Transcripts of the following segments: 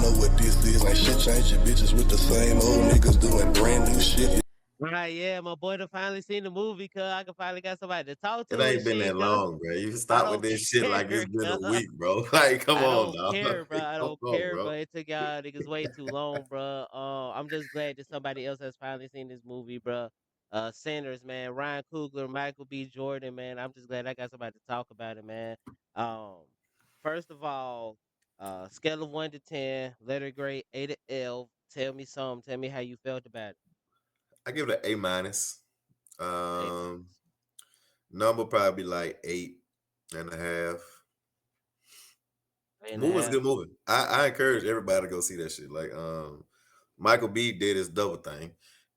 know what this is. Ain't shit changing, bitches with the same old niggas doing brand new shit. Right, yeah, my boy done finally seen the movie, cuz I can finally got somebody to talk It to and ain't been that shit, cuz long, bro. You I stop with don't this shit like it's care, been a cuz week, bro. Like, come I on, don't now. care, bro. I Come don't on, care, bro. bro. It took y'all niggas way too long, bro. I'm just glad that somebody else has finally seen this movie, bro. Sinners, man. Ryan Coogler, Michael B. Jordan, man. I'm just glad I got somebody to talk about it, man. Um, First of all, scale of 1 to 10, letter grade A to L. Tell me something. Tell me how you felt about it. I give it an A minus. A Um, minus. number probably like 8.5. Eight and a Movie's a half. good movie. I encourage everybody to go see that shit. Like, Michael B did his double thing.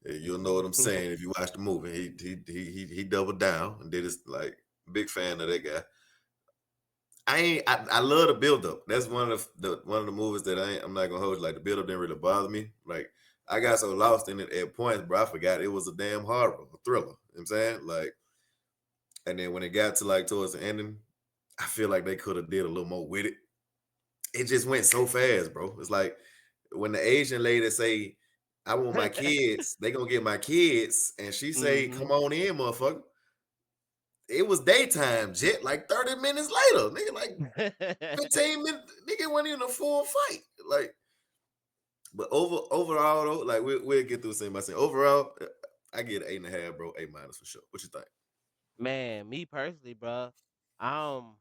You'll know what I'm saying if you watch the movie. He doubled down and did his, like, big fan of that guy. I love the build up. That's one of the movies that I'm not gonna hold you. Like, the build up didn't really bother me. Like, I got so lost in it at points, bro. I forgot it was a damn horror, a thriller. You know what I'm saying? Like, and then when it got to like towards the ending, I feel like they could have did a little more with it. It just went so fast, bro. It's like when the Asian lady say, "I want my kids," they gonna get my kids, and she say, Mm-hmm. "Come on in, motherfucker." It was daytime, jet. Like 30 minutes later, nigga. Like 15 minutes, nigga went in a full fight. Like, but overall though, like we'll get through the same by saying overall, I get an 8.5, bro. A minus for sure. What you think? Man, me personally, bro. Um,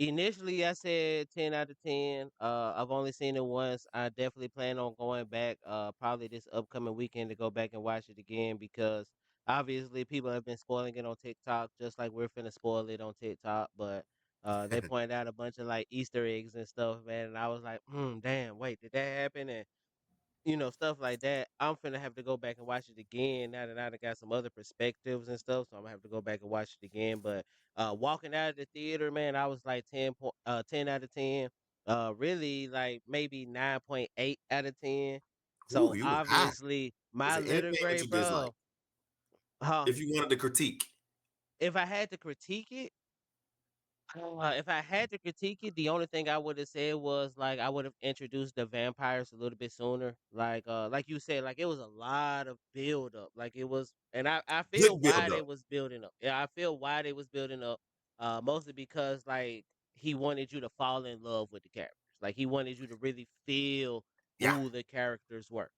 Initially, I said 10 out of 10. I've only seen it once. I definitely plan on going back, probably this upcoming weekend to go back and watch it again because obviously people have been spoiling it on TikTok, just like we're finna spoil it on TikTok. But they pointed out a bunch of like Easter eggs and stuff, man. And I was like, damn, wait, did that happen? And stuff like that. I'm finna have to go back and watch it again now that I done got some other perspectives and stuff. So I'm gonna have to go back and watch it again. But walking out of the theater, man, I was like 10 out of 10. Really like maybe 9.8 out of 10. Ooh, So you was high. obviously Is my there letter anything that you grade, dislike? bro. Huh? If you wanted to critique, If I had to critique it, if I had to critique it, the only thing I would have said was like I would have introduced the vampires a little bit sooner. Like you said, like it was a lot of build up. Like it was, and I feel good why build they up. was building up. Yeah, I feel why they was building up. Mostly because like he wanted you to fall in love with the characters. Like he wanted you to really feel Yeah. who the characters were.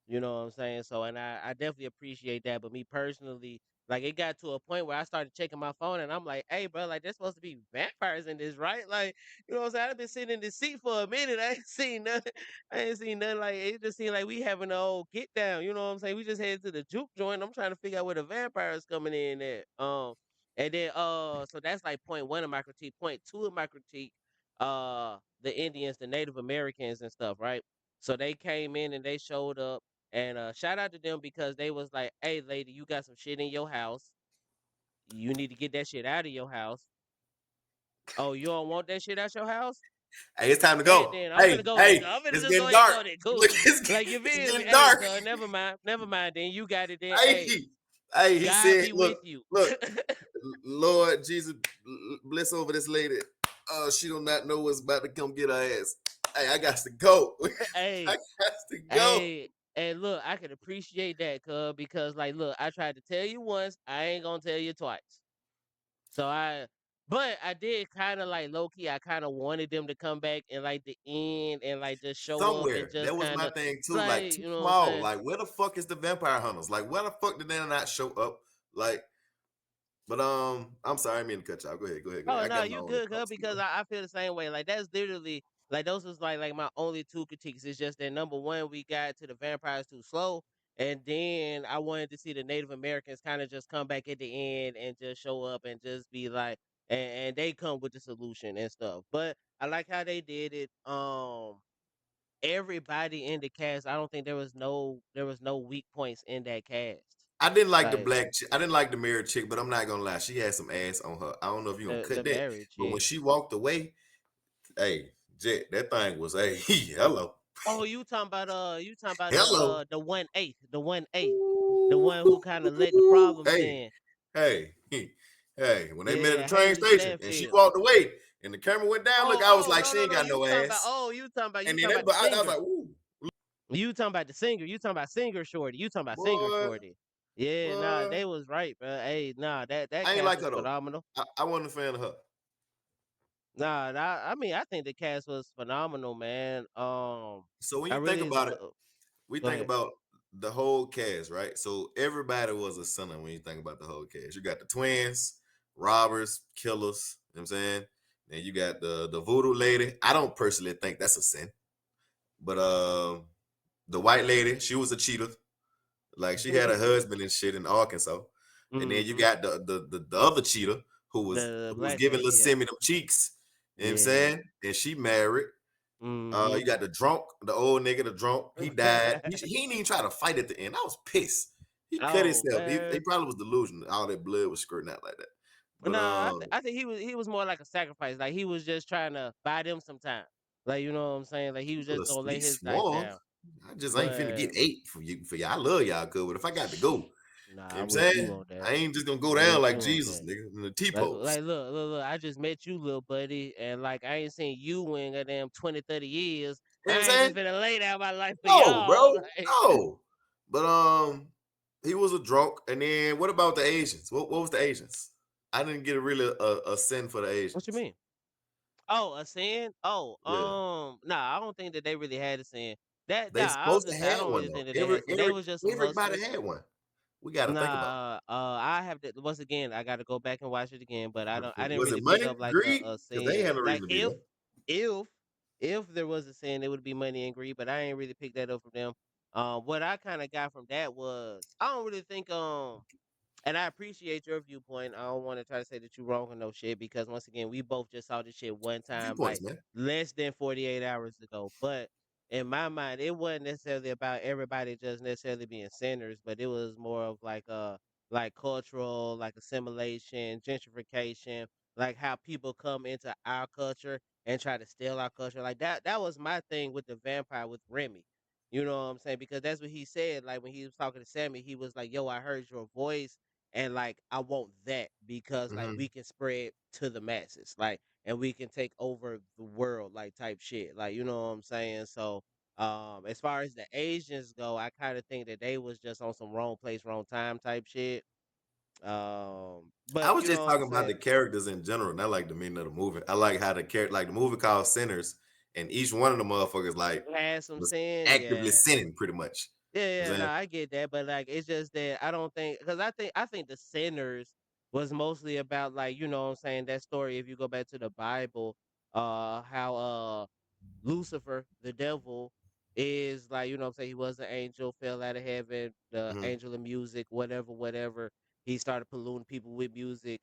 You know what I'm saying? So, and I definitely appreciate that. But me personally, like it got to a point where I started checking my phone and I'm like, hey, bro, like there's supposed to be vampires in this, right? Like, you know what I'm saying? I've been sitting in this seat for a minute. I ain't seen nothing. I ain't seen nothing. Like, it just seemed like we having a old get down. You know what I'm saying? We just headed to the juke joint. I'm trying to figure out where the vampires coming in at. And then, so that's like point one of my critique. Point two of my critique, the Indians, the Native Americans and stuff, right? So they came in and they showed up and shout out to them because they was like, "Hey, lady, you got some shit in your house. You need to get that shit out of your house. Oh, you don't want that shit out your house? Hey, it's time to Bet go. then I'm Hey, finna go. hey, I'm finna it's just go getting ahead and dark. go there. Cool. Look, Like you it's feel me? getting Hey, dark. cuz never mind, never mind. Then you got it. Then hey, Hey, hey, he God said, be with look, you. look, Lord Jesus, bless over this lady. She do not know what's about to come get her ass. Hey, I got to go. I Hey, got to go. hey. And look, I can appreciate that, cuz because like, look, I tried to tell you once, I ain't gonna tell you twice. So but I did kind of like low key. I kind of wanted them to come back and like the end and like just show up and Somewhere. That just was kind my of thing too. like Like, too you know what I'm small. saying. Like, where the fuck is the vampire hunters? Like, where the fuck did they not show up? Like, but I'm sorry, I mean to cut you out. Go ahead, go ahead, go ahead. Oh I no, got my you own good, cuz thoughts. because I feel the same way. Like that's literally like those was like my only two critiques. It's just that number one, we got to the vampires too slow, and then I wanted to see the Native Americans kind of just come back at the end and just show up and just be like, and they come with the solution and stuff. But I like how they did it. Everybody in the cast, I don't think there was no weak points in that cast. I didn't like the Like black chick. I didn't like the married chick, but I'm not gonna lie. She had some ass on her. I don't know if you gonna the cut that, marriage but when chick. she walked away, hey, Jet, that thing was a hello, Oh, you talking about hello. the 1/8, the 1/8, the one who kind of let the problems Hey, in. hey, hey. When they met at Yeah, the train Haley station and she Stanfield. walked away, and the camera went down. Look, I was like, she ain't got You no talking about? ass. Oh, you talking about? You And then talking about the I was singer? like, ooh, You talking about the singer? You talking about singer shorty? You talking about singer boy, shorty? Yeah, nah, boy. they was right, bro. Hey, nah, that I ain't cast like was her though. phenomenal. I wasn't a fan of her. Nah, I mean, I think the cast was phenomenal, man. So when I you think really about it, we go think ahead. about the whole cast, right? So everybody was a sinner when you think about the whole cast. You got the twins, robbers, killers, you know what I'm saying? Then you got the voodoo lady. I don't personally think that's a sin. But the white lady, she was a cheater. Like she had a husband and shit in Arkansas. And then you Mm-hmm. got the other cheater The who was black giving lady, Lil yeah, Simmy them cheeks. You know what I'm yeah. saying? And she married. Mm-hmm. You got the drunk, the old nigga, the drunk. He died. He didn't even try to fight at the end. I was pissed. He cut Oh himself. He man. probably was delusional. All that blood was squirting out like that. But No, I think he was more like a sacrifice. Like he was just trying to buy them some time. Like you know what I'm saying? Like he was just gonna lay he his life swung. down. I just ain't finna But get 8 for you. For y'all, I love y'all good. But if I got to go, you know nah, what I'm I'm with saying? you on that. I ain't just gonna go I'm down with like you on Jesus, that. nigga, in the T-post. Like look. I just met you, little buddy, and like I ain't seen you in goddamn 20, 30 years. You know what I I'm ain't saying? just finna lay down my life for No, y'all. bro. Like, No. But he was a drunk. And then what about the Asians? What was the Asians? I didn't get a sin for the what you Asians. mean? Oh, a sin? Oh, Yeah. nah, I don't think that they really had a sin. That They nah, I was supposed to just say I have don't one really though. think that they had a sin. They was just some Everybody hustlers. had one. We got to think about I have to once again. I got to go back and watch it again, but it. I didn't Was really it pick money, up like greed? a Because they ain't sin. had no Like reason to be there. if if there was a sin, it would be money and greed. But I ain't really picked that up from them. What I kind of got from that was I don't really think and I appreciate your viewpoint. I don't want to try to say that you're wrong or no shit because once again, we both just saw this shit one time, Viewpoints, like man. less than 48 hours ago. But in my mind, it wasn't necessarily about everybody just necessarily being sinners, but it was more of like cultural, like assimilation, gentrification, like how people come into our culture and try to steal our culture. Like that was my thing with the vampire with Remy. You know what I'm saying? Because that's what he said. Like when he was talking to Sammy, he was like, "Yo, I heard your voice, and like I want that because like Hmm. we can spread to the masses, like, and we can take over the world, like type shit, like you know what I'm saying. So as far as the Asians go, I kind of think that they was just on some wrong place wrong time type shit. I But was you know just what I'm talking about saying, the characters in general, not like the meaning of the movie. I like how the character, like the movie called Sinners, and each one of the motherfuckers like had some was sin, actively yeah. sinning, pretty much. You know Yeah, what I'm no, saying? I get that, but like it's just that I don't think because I think the sinners was mostly about like you know what I'm saying that story. If you go back to the Bible, how Lucifer, the devil, is like, you know what I'm saying? He was an angel, fell out of heaven, the Mhm. angel of music, whatever. He started polluting people with music.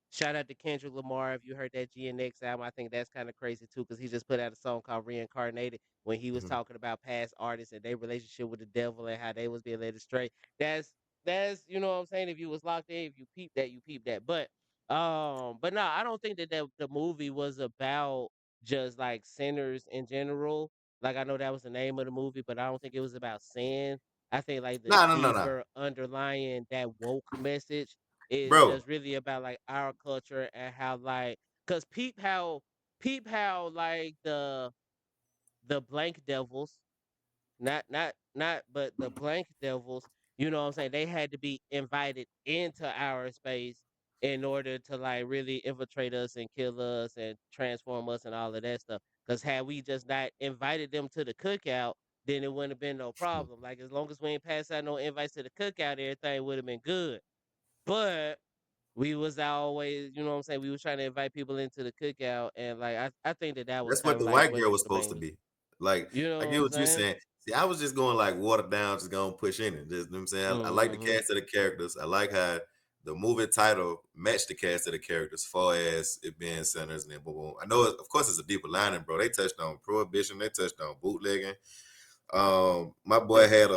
Shout out to Kendrick Lamar. If you heard that GNX album, I think that's kind of crazy too, because he just put out a song called Reincarnated when he was Mhm. talking about past artists and their relationship with the devil and how they was being led astray. That's you know what I'm saying. If you was locked in, if you peep that, you peep that. But no, I don't think that the movie was about just like sinners in general. Like I know that was the name of the movie, but I don't think it was about sin. I think like the No. deeper underlying that woke message is Bro, just really about like our culture and how like cause peep how like the blank devils not but the blank devils, you know what I'm saying? They had to be invited into our space in order to like really infiltrate us and kill us and transform us and all of that stuff. Cause had we just not invited them to the cookout, then it wouldn't have been no problem. Like as long as we ain't passed out no invites to the cookout, everything would have been good. But we was always, you know what I'm saying? We was trying to invite people into the cookout, and like I think that was that's kind what of the like white what girl was the supposed to main, be. Like, you I know what get I'm what you're saying? saying. See, I was just going like watered down, just going to push in it. Just, you know what I'm saying? I like the Hmm. cast of the characters. I like how the movie title matched the cast of the characters, as far as it being sinners and then boom, boom. I know, of course, it's a deeper lining, bro. They touched on prohibition. They touched on bootlegging. My boy had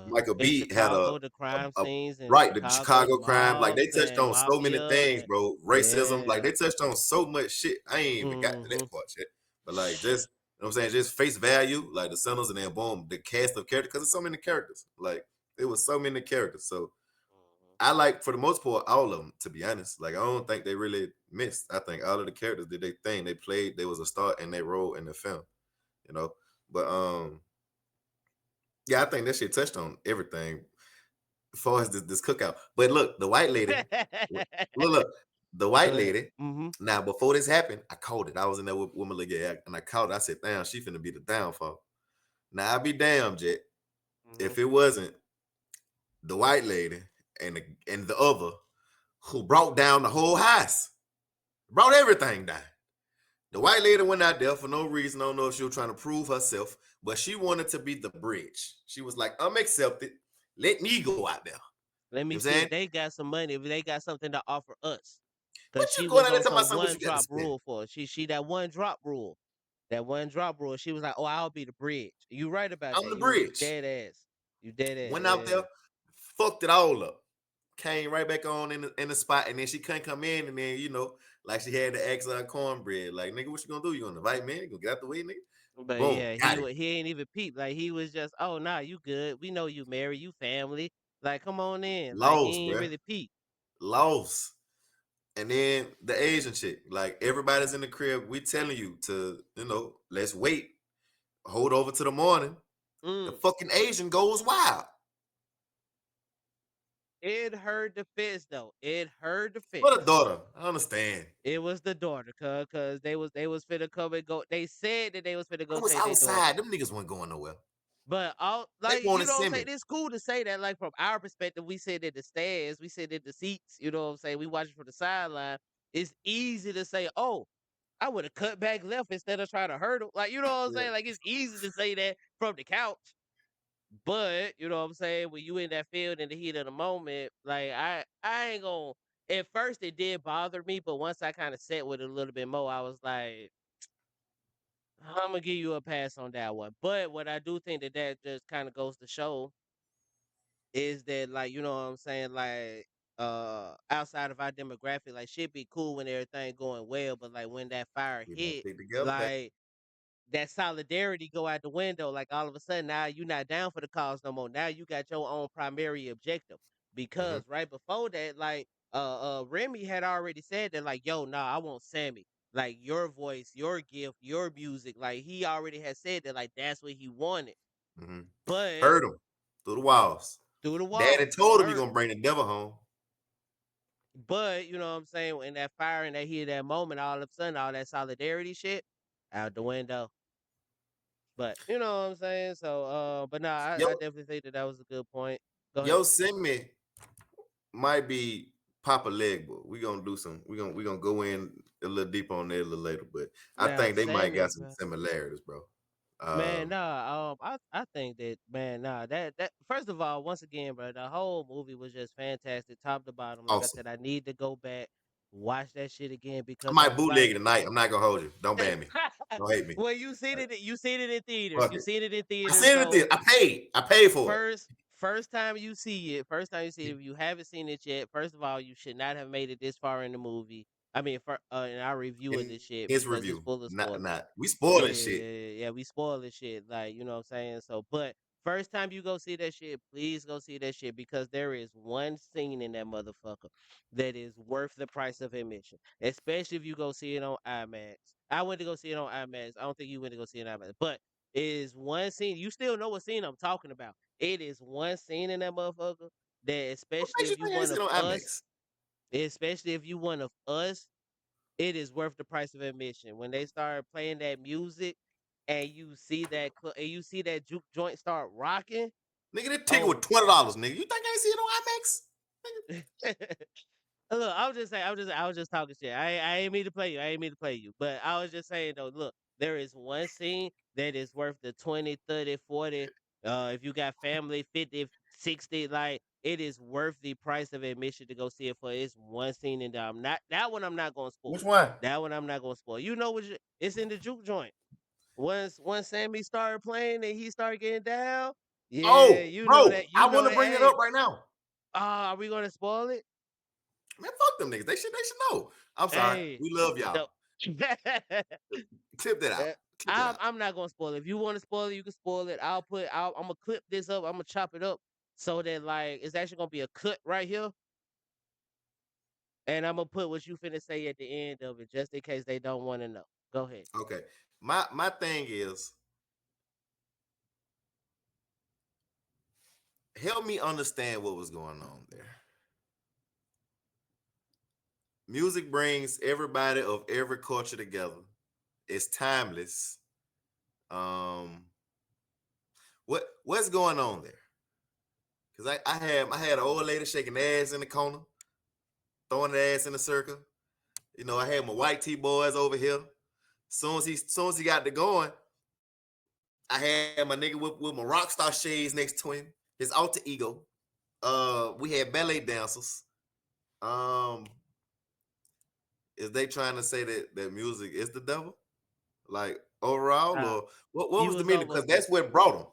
Michael In B had Chicago, the crime a scenes in right, the Chicago, the Chicago crime. Like they mobs touched and on so many mafia things, and bro. Racism, like yeah. they touched on so much shit. I ain't even got to Hmm. that part yet. But like just you know what I'm saying, just face value, like the Sinners, and then boom, the cast of characters, because there's so many characters. Like it was so many characters. So I like for the most part all of them. To be honest, like I don't think they really missed. I think all of the characters did their thing. They played. They was a star in their role in the film. You know, but yeah, I think that shit touched on everything as far as this cookout. But look, the white lady, look, the white Go ahead. lady. Mm-hmm. Now, before this happened, I called it. I was in there with my little guy, and I called it. I said, "Damn, she finna be the downfall." Now, I be damned, Jet, Mm-hmm. if it wasn't the white lady and the other who brought down the whole house, brought everything down. The white lady went out there for no reason. I don't know if she was trying to prove herself, but she wanted to be the bridge. She was like, "I'm accepted. Let me go out there." Let You me know what I'm see saying? if they got some money, if they got something to offer us. What Cause you she going was out there on talking about some something what one you got to drop spend? rule for us. She that one drop rule. That one drop rule. She was like, "Oh, I'll be the bridge." You right about I'm that. the You bridge. dead ass. You dead ass. Went out Yeah. there, fucked it all up. Came right back on in the spot, and then she couldn't come in, and then like she had to ask her cornbread, like nigga, what you gonna do? You gonna invite me? You gonna get out the way, nigga? But Boom, yeah, got it. he ain't even peep. Like he was just, "Oh nah, you good. We know you married, you family. Like come on in." Like Lost, he ain't bruh. really peep. Lost. And then the Asian chick, like everybody's in the crib. We telling you to, let's wait, hold over to the morning. The Mm. fucking Asian goes wild. It hurt the fence though. It hurt the What a fence. daughter. I understand. It was the daughter, cause they was finna come and go. They said that they was finna I go was take their daughter. outside. Them niggas weren't going nowhere. But all They like you wanted know what I'm saying. Simi. It's cool to say that. Like from our perspective, we sit at the stands, we sit at the seats. You know what I'm saying. We watch it from the sideline. It's easy to say, "Oh, I would have cut back left instead of trying to hurdle." Like you know what I'm Yeah. saying. Like it's easy to say that from the couch. But you know what I'm saying. When you in that field in the heat of the moment, like I ain't gonna. At first, it did bother me, but once I kind of sat with it a little bit more, I was like, I'm gonna give you a pass on that one. But what I do think that just kind of goes to show is that like you know what I'm saying, like outside of our demographic, like shit be cool when everything going well, but like when that fire We gonna hit, stick together, baby. like that solidarity go out the window. Like all of a sudden now you not down for the cause no more. Now you got your own primary objective. Mm-hmm. Because right before that, like Remy had already said that like, yo, nah, I want Sammy. Like your voice, your gift, your music. Like he already had said that like that's what he wanted. Mm-hmm. But Heard him through the walls. through the Daddy walls, told him he heard gonna bring the devil home. but you know what I'm saying, in that fire and that heat of that moment, all of a sudden all that solidarity shit out the window. But you know what I'm saying? So but nah, Yo, I definitely think that was a good point. Go ahead. yo, Simi might be Papa Leg, but we gonna do some. We gonna go in a little deeper on that a little later. But I Now think they might Sammy, got some bro. similarities, bro. Man, nah, I think that man, nah, that first of all, once again, bro, the whole movie was just fantastic, top to bottom. Like I Awesome. said, I need to go back, watch that shit again I because might I'm bootleg it like tonight. I'm not gonna hold you. Don't ban me. Don't hate me. well, you seen it in theaters. Fuck You it. seen it in I theaters, seen it. so I paid. I paid for it. first time you see it, if you haven't seen it yet, first of all, you should not have made it this far in the movie. I mean, for in our review of In this shit his because it's review, full of spoilers. not. We Yeah, spoiling yeah, shit. yeah, yeah. We spoil this shit, like you know what I'm saying. So, but first time you go see that shit, please go see that shit because there is one scene in that motherfucker that is worth the price of admission, especially if you go see it on IMAX. I went to go see it on IMAX. I don't think you went to go see it on IMAX, but it is one scene. You still know what scene I'm talking about. It is one scene in that motherfucker that, What especially makes you if you think I ain't one seen of it on us, IMAX? especially if you one of us, it is worth the price of admission. When they start playing that music and you see and you see that juke joint start rocking, Nigga, that ticket was oh. $20, nigga. You think I ain't seen it on IMAX? Nigga, Look, I was just saying, I was just talking shit. I ain't mean to play you. I ain't mean to play you. But I was just saying though, look, there is one scene that is worth the 20, 30, 40. If you got family, 50, 60, like it is worth the price of admission to go see it for it's one scene and I'm not that one I'm not gonna spoil. which one? That one I'm not gonna spoil. You know what it's in the juke joint. Once Sammy started playing and he started getting down, yeah, Oh, you know bro, that I you know want to that bring it hey, up right now. are we gonna spoil it? Man, fuck them niggas. They should know. I'm sorry. Hey, We love y'all. no. Clip that out. Clip that out. I'm not gonna spoil it. If you want to spoil it, you can spoil it. I'm gonna clip this up. I'm gonna chop it up so that like it's actually gonna be a cut right here. And I'm gonna put what you finna say at the end of it, just in case they don't want to know. Go ahead. Okay. My thing is, help me understand what was going on there. Music brings everybody of every culture together. It's timeless. Um, what's going on there? Because I had an old lady shaking ass in the corner, throwing the ass in a circle. You know, I had my white T boys over here. Soon as he got to going, I had my nigga with my rock star shades next to him, his alter ego. We had ballet dancers. Um, is they trying to say that music is the devil? Like overall, Uh, or what you was the was meaning? almost Because there. that's what brought them.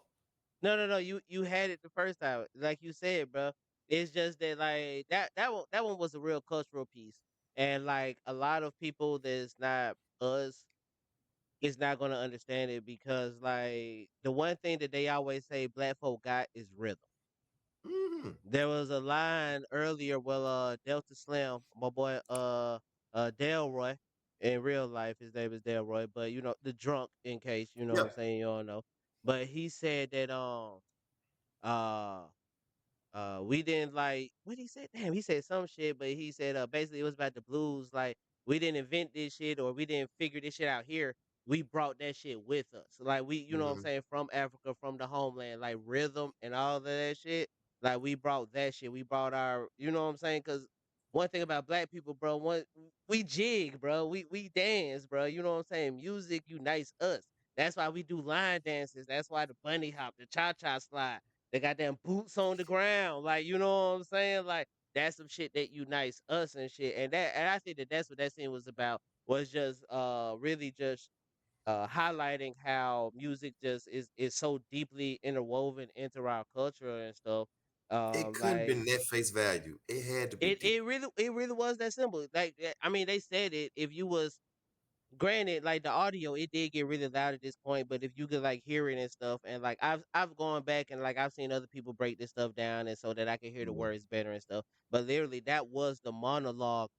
No. You had it the first time, like you said, bro. It's just that like that one was a real cultural piece, and like a lot of people that's not us is not gonna understand it because like the one thing that they always say black folk got is rhythm. Mhm. There was a line earlier, well, Delta Slim, my boy, Delroy, in real life, his name is Delroy, but you know, the drunk, in case, you know what I'm Yeah. saying, you all know. But he said that, uh, we didn't like what he said. Damn, he said some shit, but he said basically it was about the blues. Like we didn't invent this shit or we didn't figure this shit out here. We brought that shit with us. Like we, you know what I'm Hmm. saying, from Africa, from the homeland, like rhythm and all of that shit. Like we brought that shit. We brought our, you know what I'm saying? Cause one thing about black people, bro, we jig, bro. We dance, bro. You know what I'm saying? Music unites us. That's why we do line dances. That's why the bunny hop, the cha cha slide. They got them boots on the ground, like you know what I'm saying. Like that's some shit that unites us and shit. And I think that that's what that scene was about. Was just really just highlighting how music just is so deeply interwoven into our culture and stuff. It couldn't Like been that face value. It had to be it deep. it really was that simple. Like I mean, they said it. If you was granted, like the audio, it did get really loud at this point, but if you could like hear it and stuff, and like I've gone back and like I've seen other people break this stuff down, and so that I can hear the Mhm. words better and stuff. But literally, that was the monologue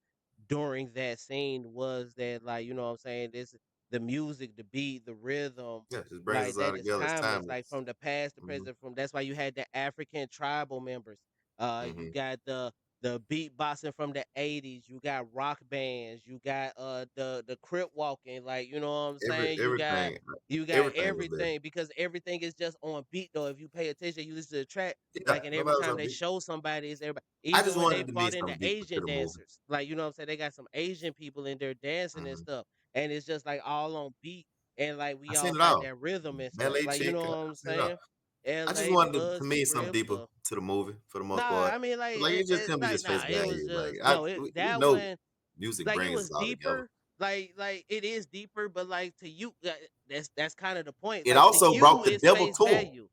during that scene was that like you know what I'm saying this the music, the beat, the rhythm, Yeah, just brings like us all that is together. It's timeless. Like timeless. from the past, the Hmm. present, from that's why you had the African tribal members. You Hmm. got the beatboxing from the 80s, you got rock bands, you got the crip walking, like you know what I'm saying? Everything, You got everything was there. everything because everything is just on beat though. If you pay attention, you listen to the track, Yeah, like and every nobody was time on they beat. show somebody, it's everybody. I Even just when they wanted to be brought in the something deeper to Asian the movie. dancers, like you know what I'm saying, they got some Asian people in there dancing and Hmm. stuff, and it's just like all on beat, and like I we seen all it got all. that rhythm and stuff, Ballet like you chick. know I what I'm seen it all. saying? I just L.A., the wanted Bloods, to the mean something Crips, deeper to the movie for the most nah, part. I mean, like, Like it just couldn't be like, just face nah, it was value. Like just no, we that know one, music like, it brings was us all together. deeper, like it is deeper, but like to you, that's kind of the point. It Like to also you, brought the it's devil face to him. value,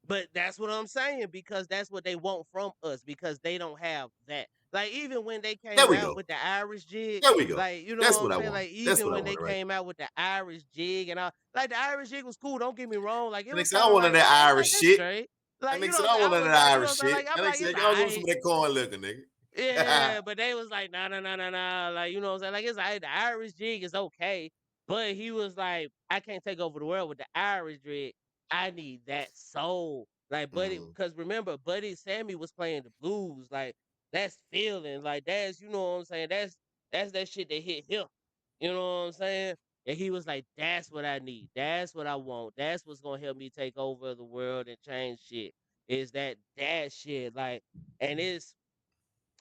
but that's what I'm saying because that's what they want from us because they don't have that. Like even when they There came we out go. with the Irish jig, There we go. like you know That's what I'm what I saying. wanted. Like That's even what I when they wanted right came out with the Irish jig and all, like the Irish jig was cool. Don't get me wrong. Like it there. And they was said, kind I of wanted like that like Irish that's shit. straight. And Like they you know said, what I'm I saying. I wanted was that like you know what Irish I'm saying. shit. Like I'm And they like it's said, y'all want some alright. of that corn liquor, nigga. Yeah, but they was like, nah. Like, you know what I'm saying? Like, it's like the Irish jig is okay. But he was like, I can't take over the world with the Irish jig. I need that soul. Like, Buddy, Hmm. because remember, Buddy Sammy was playing the blues. Like, that's feeling. Like, that's, you know what I'm saying? That's that shit that hit him. You know what I'm saying? And he was like, that's what I need. That's what I want. That's what's going to help me take over the world and change shit. Is that shit. Like, and it's,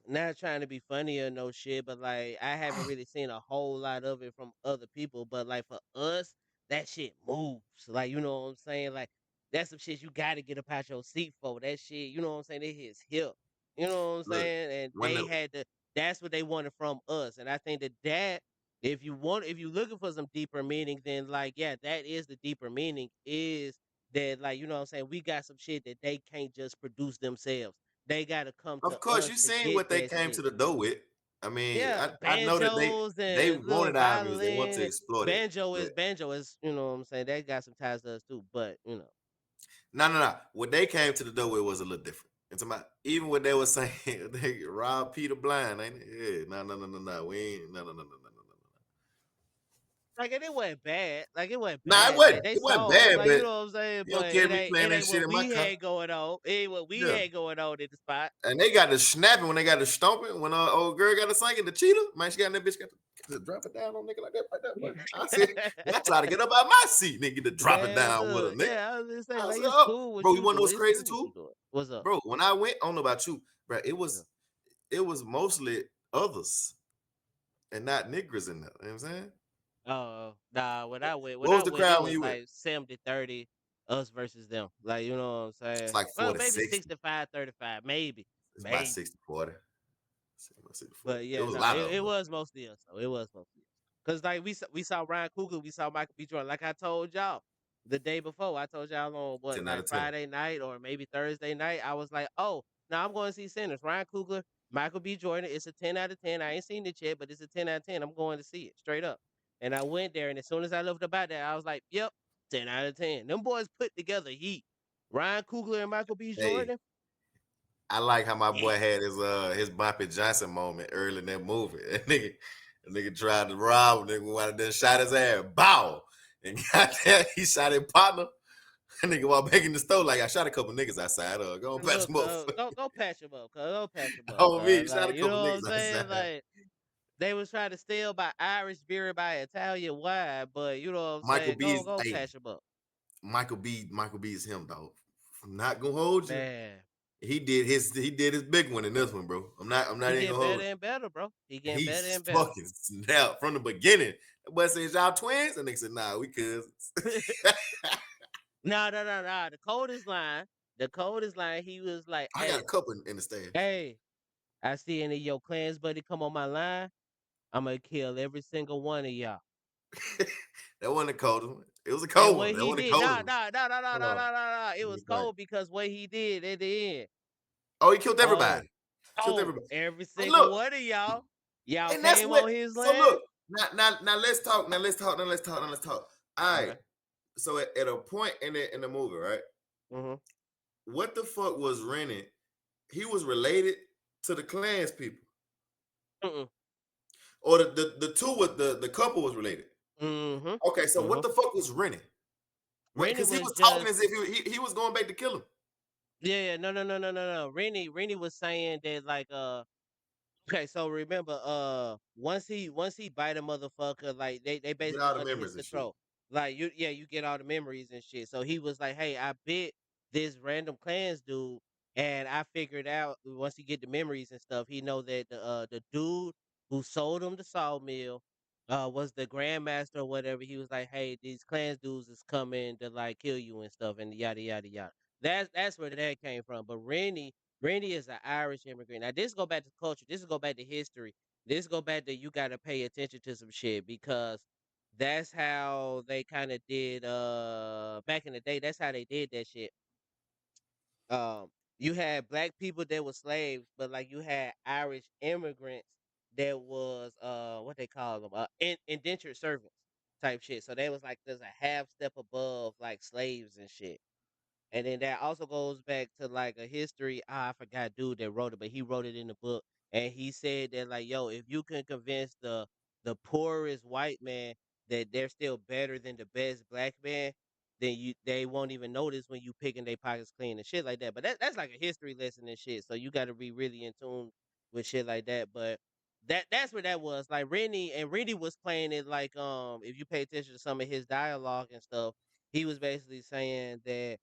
not trying to be funny or no shit, but like I haven't really seen a whole lot of it from other people. But like for us, that shit moves. Like you know what I'm saying? Like that's some shit you gotta get up out your seat for. That shit, you know what I'm saying? It hits hip. You know what I'm Look, saying? And when they the had to. That's what they wanted from us. And I think that if you're looking for some deeper meaning, then like yeah, that is the deeper meaning. Is that like you know what I'm saying? We got some shit that they can't just produce themselves. They gotta come to of course us you to seen get what they that came to shit. the door with. I mean, Yeah, I know that banjos they and little wanted our music. They want violin to and exploit it. But banjo is you know what I'm saying. That got some ties to us too, but you know. no. What they came to the door with was a little different. And to my even what they were saying, they rob Peter blind, ain't it? Yeah, no. We ain't no. Like, and it wasn't bad. Like, it wasn't Nah, it bad. Like, wasn't. they It wasn't saw, bad, like, you but know what I'm saying. you don't But care it me ain't, playing it that ain't shit what in my we car. had going on. It ain't what we Yeah. had going on in the spot. And they got the snapping when they got the stomping. When old girl got the singing, the cheetah, man, she got that bitch got to drop it down on nigga like that, right there. Boy. I said, I try to get up out my seat, nigga, to drop it Man, down with a look, nigga. yeah, I was just saying, I like, said, it's oh, cool what bro, you you want to know do. what's It's crazy cool what too? you doing. What's up? Bro, when I went, I don't know about you, bro, Yeah. it was mostly others and not niggers in there. You know what I'm saying? Oh, nah, when What was I the went, it crowd when was you went? like 70-30, us versus them. Like, you know what I'm It's saying? like Well, 40 maybe 60. 65-35, maybe. It's about Maybe. 60 40. 60 40. But It yeah, was a no, lot of it them though. was mostly us though. It was mostly us. Cause like we saw Ryan Coogler, we saw Michael B. Jordan. Like I told y'all the day before, I told y'all on what 10 out like of 10. Friday night or maybe Thursday night. I was like, oh, now I'm going to see Sinners. Ryan Coogler, Michael B. Jordan. It's a 10 out of 10. I ain't seen it yet, but it's a 10 out of 10. I'm going to see it straight up. And I went there, and as soon as I looked about that, I was like, yep, 10 out of 10. Them boys put together heat. Ryan Coogler and Michael B. Hey, Jordan. I like how my Yeah. boy had his Bumpy Johnson moment early in that movie. That nigga tried to rob him, nigga wanted to shot his ass, bow. And got there, he shot his partner. That nigga walked back in the store like I shot a couple niggas outside. Go and patch Look, them up. go patch him up, cuz. Go patch him up, On me, cuz. shot a Like, you couple know what I'm niggas saying? outside. Like, they was trying to steal by Irish beer by Italian wine, but you know what I'm Michael saying? B is Go hey, patch him up. Michael B is him, dog. I'm not gonna hold you. Man, He did his big one in this one, bro. I'm not he even getting gonna hold better and better, bro. He you. getting He better and better. fucking snapped from the beginning. That boy says y'all twins, and they said, nah, we cousins. No. The coldest line, he was like, I got a hey, couple in the stash. hey, I see any of your clans, buddy, come on my line. I'm gonna kill every single one of y'all. That wasn't a cold one. It was a And cold what one. That he wasn't a did, cold nah, one. nah, nah, nah, nah, Hold nah, on. nah, nah, nah. It Let me was think. cold because what he did at the end. Oh, he killed Oh, everybody. Killed oh, everybody. every And single look, one of y'all and that's came what. on his So land. look, now let's talk. Now let's talk. All right. Okay. So at a point in the movie, right? Mm-hmm. What the fuck was Rennie? He was related to the clans people, Mm-mm. or the two with the couple was related. Mm-hmm. Okay, so Mm-hmm. what the fuck was Rennie? Rennie Because he was was talking just as if he was going back to kill him. yeah, no. Rennie was saying that like okay, so remember once he bite a motherfucker, like they Get basically all the under his memories and shit. control. Like you get all the memories and shit. So he was like, hey, I bit this random clans dude, and I figured out once he get the memories and stuff, he know that the dude who sold him the sawmill was the grandmaster or whatever. He was like, hey, these clans dudes is coming to like kill you and stuff and yada yada yada. That's where that came from. But Randy is an Irish immigrant. Now this go back to culture. This go back to history. This go back to you got to pay attention to some shit because that's how they kind of did back in the day. That's how they did that shit. Um, you had black people that were slaves, but like you had Irish immigrants that was what they call them indentured servants type shit. So they was like there's a half step above like slaves and shit. And then that also goes back to like a history. I forgot dude that wrote it, but he wrote it in the book. And he said that like, yo, if you can convince the poorest white man that they're still better than the best black man, then they won't even notice when you picking their pockets clean and shit like that. But that's like a history lesson and shit. So you gotta be really in tune with shit like that. But that's what that was. Like Rennie was playing it like if you pay attention to some of his dialogue and stuff, he was basically saying that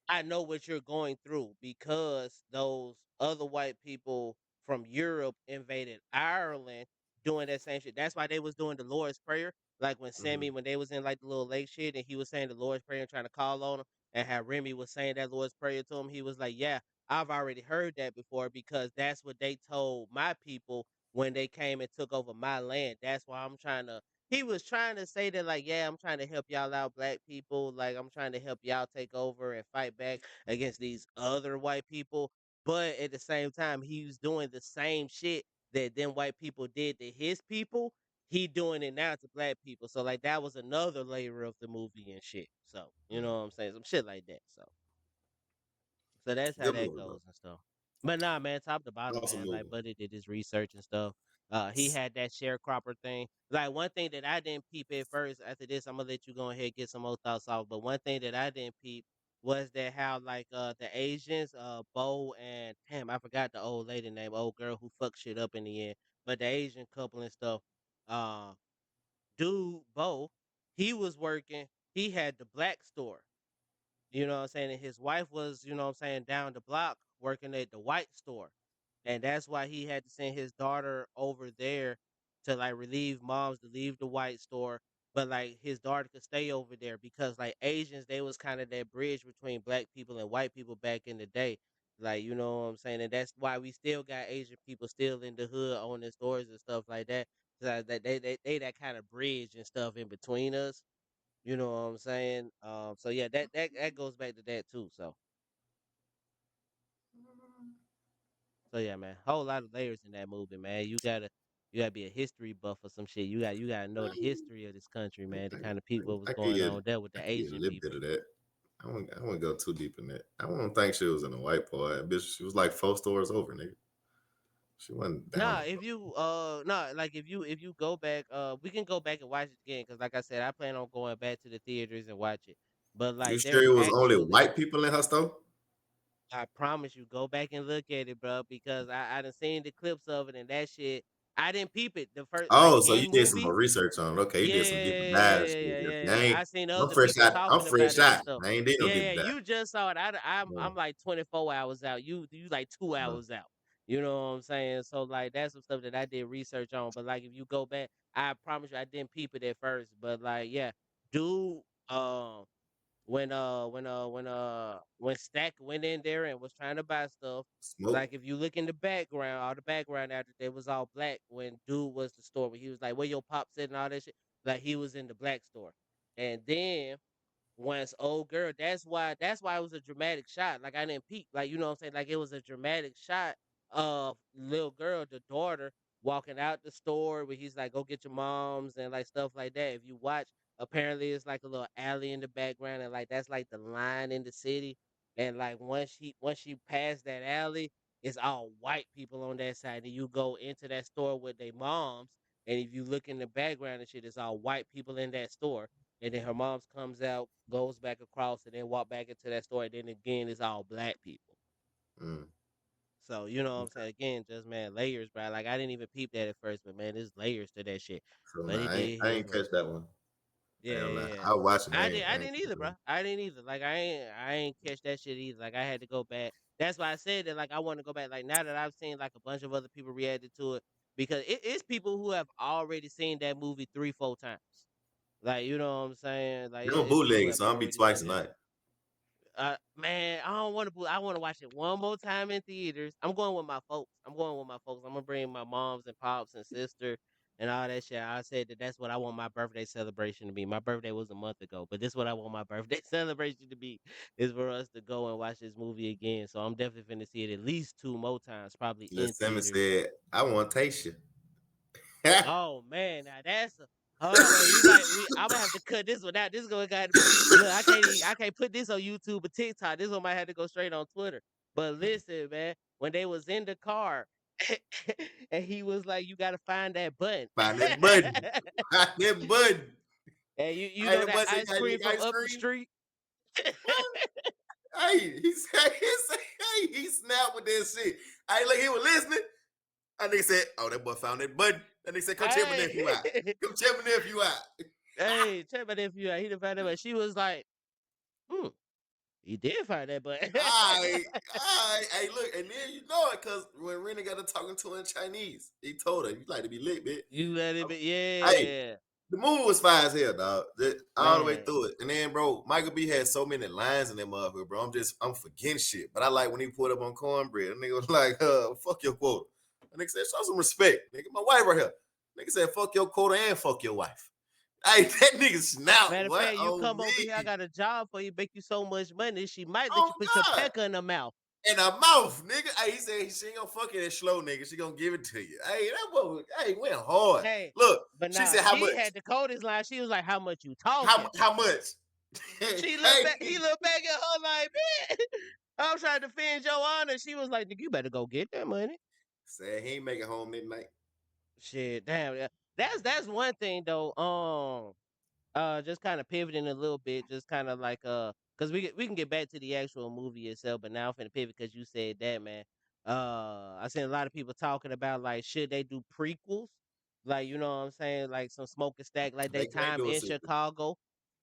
I know what you're going through because those other white people from Europe invaded Ireland doing that same shit. That's why they was doing the Lord's Prayer. Like when Hmm. Sammy, when they was in like the little lake shit and he was saying the Lord's Prayer and trying to call on him and how Remy was saying that Lord's Prayer to him, he was like, yeah, I've already heard that before because that's what they told my people when they came and took over my land. That's why I'm trying to he was trying to say that like yeah I'm trying to help y'all out black people like I'm trying to help y'all take over and fight back against these other white people but at the same time he was doing the same shit that them white people did to his people he doing it now to black people so like that was another layer of the movie and shit so you know what I'm saying some shit like that So that's how Good that movie, bro. goes and stuff. But nah, man, top to bottom, Awesome man. Like movie. Buddy did his research and stuff. He had that sharecropper thing. Like one thing that I didn't peep at first. After this, I'm gonna let you go ahead and get some more thoughts off. But one thing that I didn't peep was that how like the Asians, Bo and damn, I forgot the old lady name, old girl who fucked shit up in the end. But the Asian couple and stuff. Uh, dude, Bo, he was working. He had the black store. You know what I'm saying? And his wife was, you know what I'm saying, down the block working at the white store. And that's why he had to send his daughter over there to like relieve moms to leave the white store. But like his daughter could stay over there because like Asians, they was kind of that bridge between black people and white people back in the day. Like, you know what I'm saying? And that's why we still got Asian people still in the hood owning stores and stuff like that. So that they that kind of bridge and stuff in between us. You know what I'm saying? So yeah, that goes back to that too. So yeah, man, whole lot of layers in that movie, man. You gotta be a history buff or some shit. You gotta know the history of this country, man. To kind of peep what was I going give on there with I the give you a Asian little bit people. of that. I won't go too deep in that. I don't think she was in the white part. Bitch, she was like 4 stores over, nigga. She wasn't down Nah, the if you nah, like if you go back, we can go back and watch it again because like I said, I plan on going back to the theaters and watch it. But You like, sure there's it was only actually white people in her store? I promise you, go back and look at it, bro, because I done seen the clips of it and that shit. I didn't peep it the first like Oh, so you in did some movie. more research on it. Okay, you Yeah, did some deeper yeah, dive yeah, shit. yeah, If yeah, you yeah. ain't, I seen I'm other fresh people out. I'm talking fresh about it and out. stuff. I ain't did no Yeah, deeper yeah. dive. You just saw it. No, I'm like 24 hours out. You like 2 hours out. You know what I'm saying? So like that's some stuff that I did research on. But like if you go back, I promise you I didn't peep it at first. But like yeah, dude, when Stack went in there and was trying to buy stuff, smoke. like if you look in the background, all the background after they was all black when dude was the store where he was like, where your pop said and all that shit, like he was in the black store. And then once old girl, that's why it was a dramatic shot. Like I didn't peek, like you know what I'm saying? Like it was a dramatic shot of little girl, the daughter, walking out the store where he's like, go get your moms and like stuff like that. If you watch, apparently it's like a little alley in the background, and like that's like the line in the city. And like once she passed that alley, it's all white people on that side. And you go into that store with their moms, and if you look in the background and shit, it's all white people in that store. And then her mom's comes out, goes back across, and then walk back into that store. And then again, it's all black people. Mm. So you know what I'm saying? Again, just man, layers, bro. Like I didn't even peep that at first, but man, there's layers to that shit. So But nah, he I ain't, did I his ain't catch work. that one. Yeah, Hell nah. yeah, yeah. I was watching. I did. I I ain't didn't catch either, that bro. one. I didn't either. Like I ain't catch that shit either. Like I had to go back. That's why I said that. Like I want to go back. Like now that I've seen like a bunch of other people reacted to it, because it's people who have already seen that movie 3, 4 times. Like you know what I'm saying? Like You don't it's people who bootleg, have so I'm be already twice seen a that night. shit. Man, I don't want to. I want to watch it one more time in theaters. I'm going with my folks. I'm going with my folks. I'm gonna bring my moms and pops and sister and all that shit. I said that that's what I want my birthday celebration to be. My birthday was a month ago, but this is what I want my birthday celebration to be is for us to go and watch this movie again. So I'm definitely finna see it at least 2 more times, probably Lil in Simon theaters. said, "I want to taste you." Oh man, now that's a hold on, wait. I'm gonna have to cut this one out. This is gonna got to be look. I can't put this on YouTube or TikTok. This one might have to go straight on Twitter. But listen, man, when they was in the car, and he was like, "You gotta find that button." Find that button. Find that button. And you Hey, know the that boy said, ice "Can I cream lick from ice up the cream?" street. Hey, he snapped with that shit. Hey, look, he was listening. And they said, "Oh, that boy found that button." And they said, "Come check my nephew out. Hey, Come check my nephew out." hey, check my nephew out. He done found that button. She was like, "Hmm, he did find that button." Alright, alright. Hey, look, and then you know it because when Rennie got to talking to her in Chinese, he told her, "You like to be lit, bitch." You let it be, Hey, yeah, the movie was fire as hell, dog. All the way man. through it. And then, bro, Michael B had so many lines in that motherfucker, bro. I'm forgetting shit. But I like when he put up on cornbread. And nigga was like, fuck your quota. And nigga said, show some respect. Nigga, my wife right here. Nigga said, fuck your quota and fuck your wife. Hey, that nigga snout, Matter of what? fact, you On come over here, I me. got a job for you, make you so much money, she might let Oh, you put your God. pecker in her mouth. In her mouth, nigga. Hey, he said she ain't gonna fuck it that slow, nigga. She gonna give it to you. Hey, that boy, hey, went hard. Hey, Look, but she nah, said, how she much? had the coldest line. She was like, "How much you talking?" How much? She looked back. Hey, He looked back at her like, "Man." I'm trying to defend your honor. She was like, "Nigga, you better go get that money." Said he ain't making home midnight. Shit, damn. Yeah. That's one thing though. Just kind of pivoting a little bit, just kind of like because we can get back to the actual movie itself, but now I'm finna pivot because you said that, man. I seen a lot of people talking about like should they do prequels, like you know what I'm saying, like some smoke and stack, like they They can't time do a in sequel. Chicago.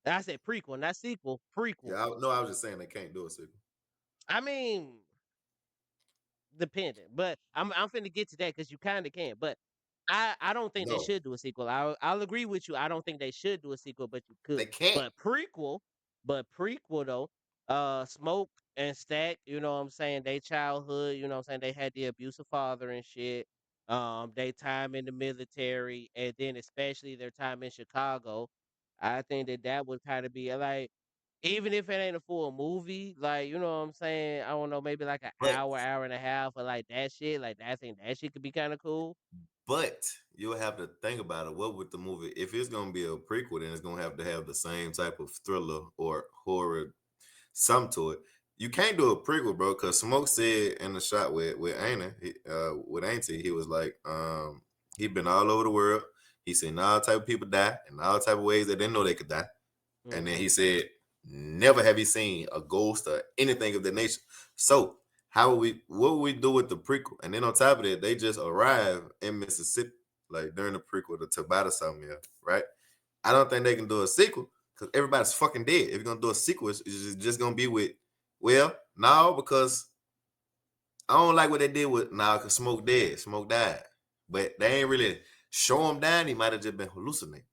I said prequel, not sequel, prequel. Yeah, no, I was just saying they can't do a sequel. I mean, dependent. But I'm finna get to that because you kind of can. But I don't think they No, should do a sequel. I'll agree with you. I don't think they should do a sequel, but you they could. can't. But prequel though, Smoke and Stack, you know what I'm saying, they childhood, you know what I'm saying, they had the abusive father and shit. They time in the military, and then especially their time in Chicago. I think that would kind of be like, even if it ain't a full movie, like you know what I'm saying, I don't know, maybe like an But hour and a half, or like that shit. Like I think that shit could be kind of cool. but you'll have to think about it. What would the movie, if it's gonna be a prequel, then it's gonna have to have the same type of thriller or horror, some to it. You can't do a prequel, bro, because Smoke said in the shot with Aina, with Auntie, he was like, he'd been all over the world. He seen all type of people die in all type of ways that they didn't know they could die. And then Mhm. he said, never have you seen a ghost or anything of that nature. So what would we do with the prequel? And then on top of that, they just arrived in Mississippi, like during the prequel, the Tabata Samia, right? I don't think they can do a sequel because everybody's fucking dead. If you're gonna do a sequel, it's just gonna be with, well, no, because I don't like what they did with now because Smoke dead. Smoke died. But they ain't really show him down. He might have just been hallucinating.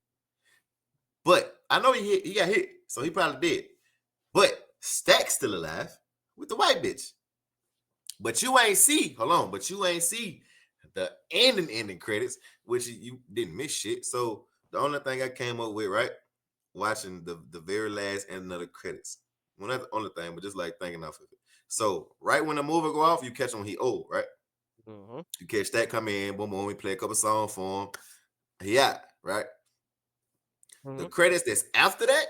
But I know he got hit, so he probably did. But Stack's still alive with the white bitch. But you ain't see, hold on, but you ain't see the ending credits, which you didn't miss shit. So the only thing I came up with, right, watching the very last ending of the credits. Well, not the only thing, but just like thinking off of it. So right when the movie go off, you catch him, he old, right? Mhm. You catch that come in, boom, boom, we play a couple songs for him. He out, right? The Mhm. credits that's after that,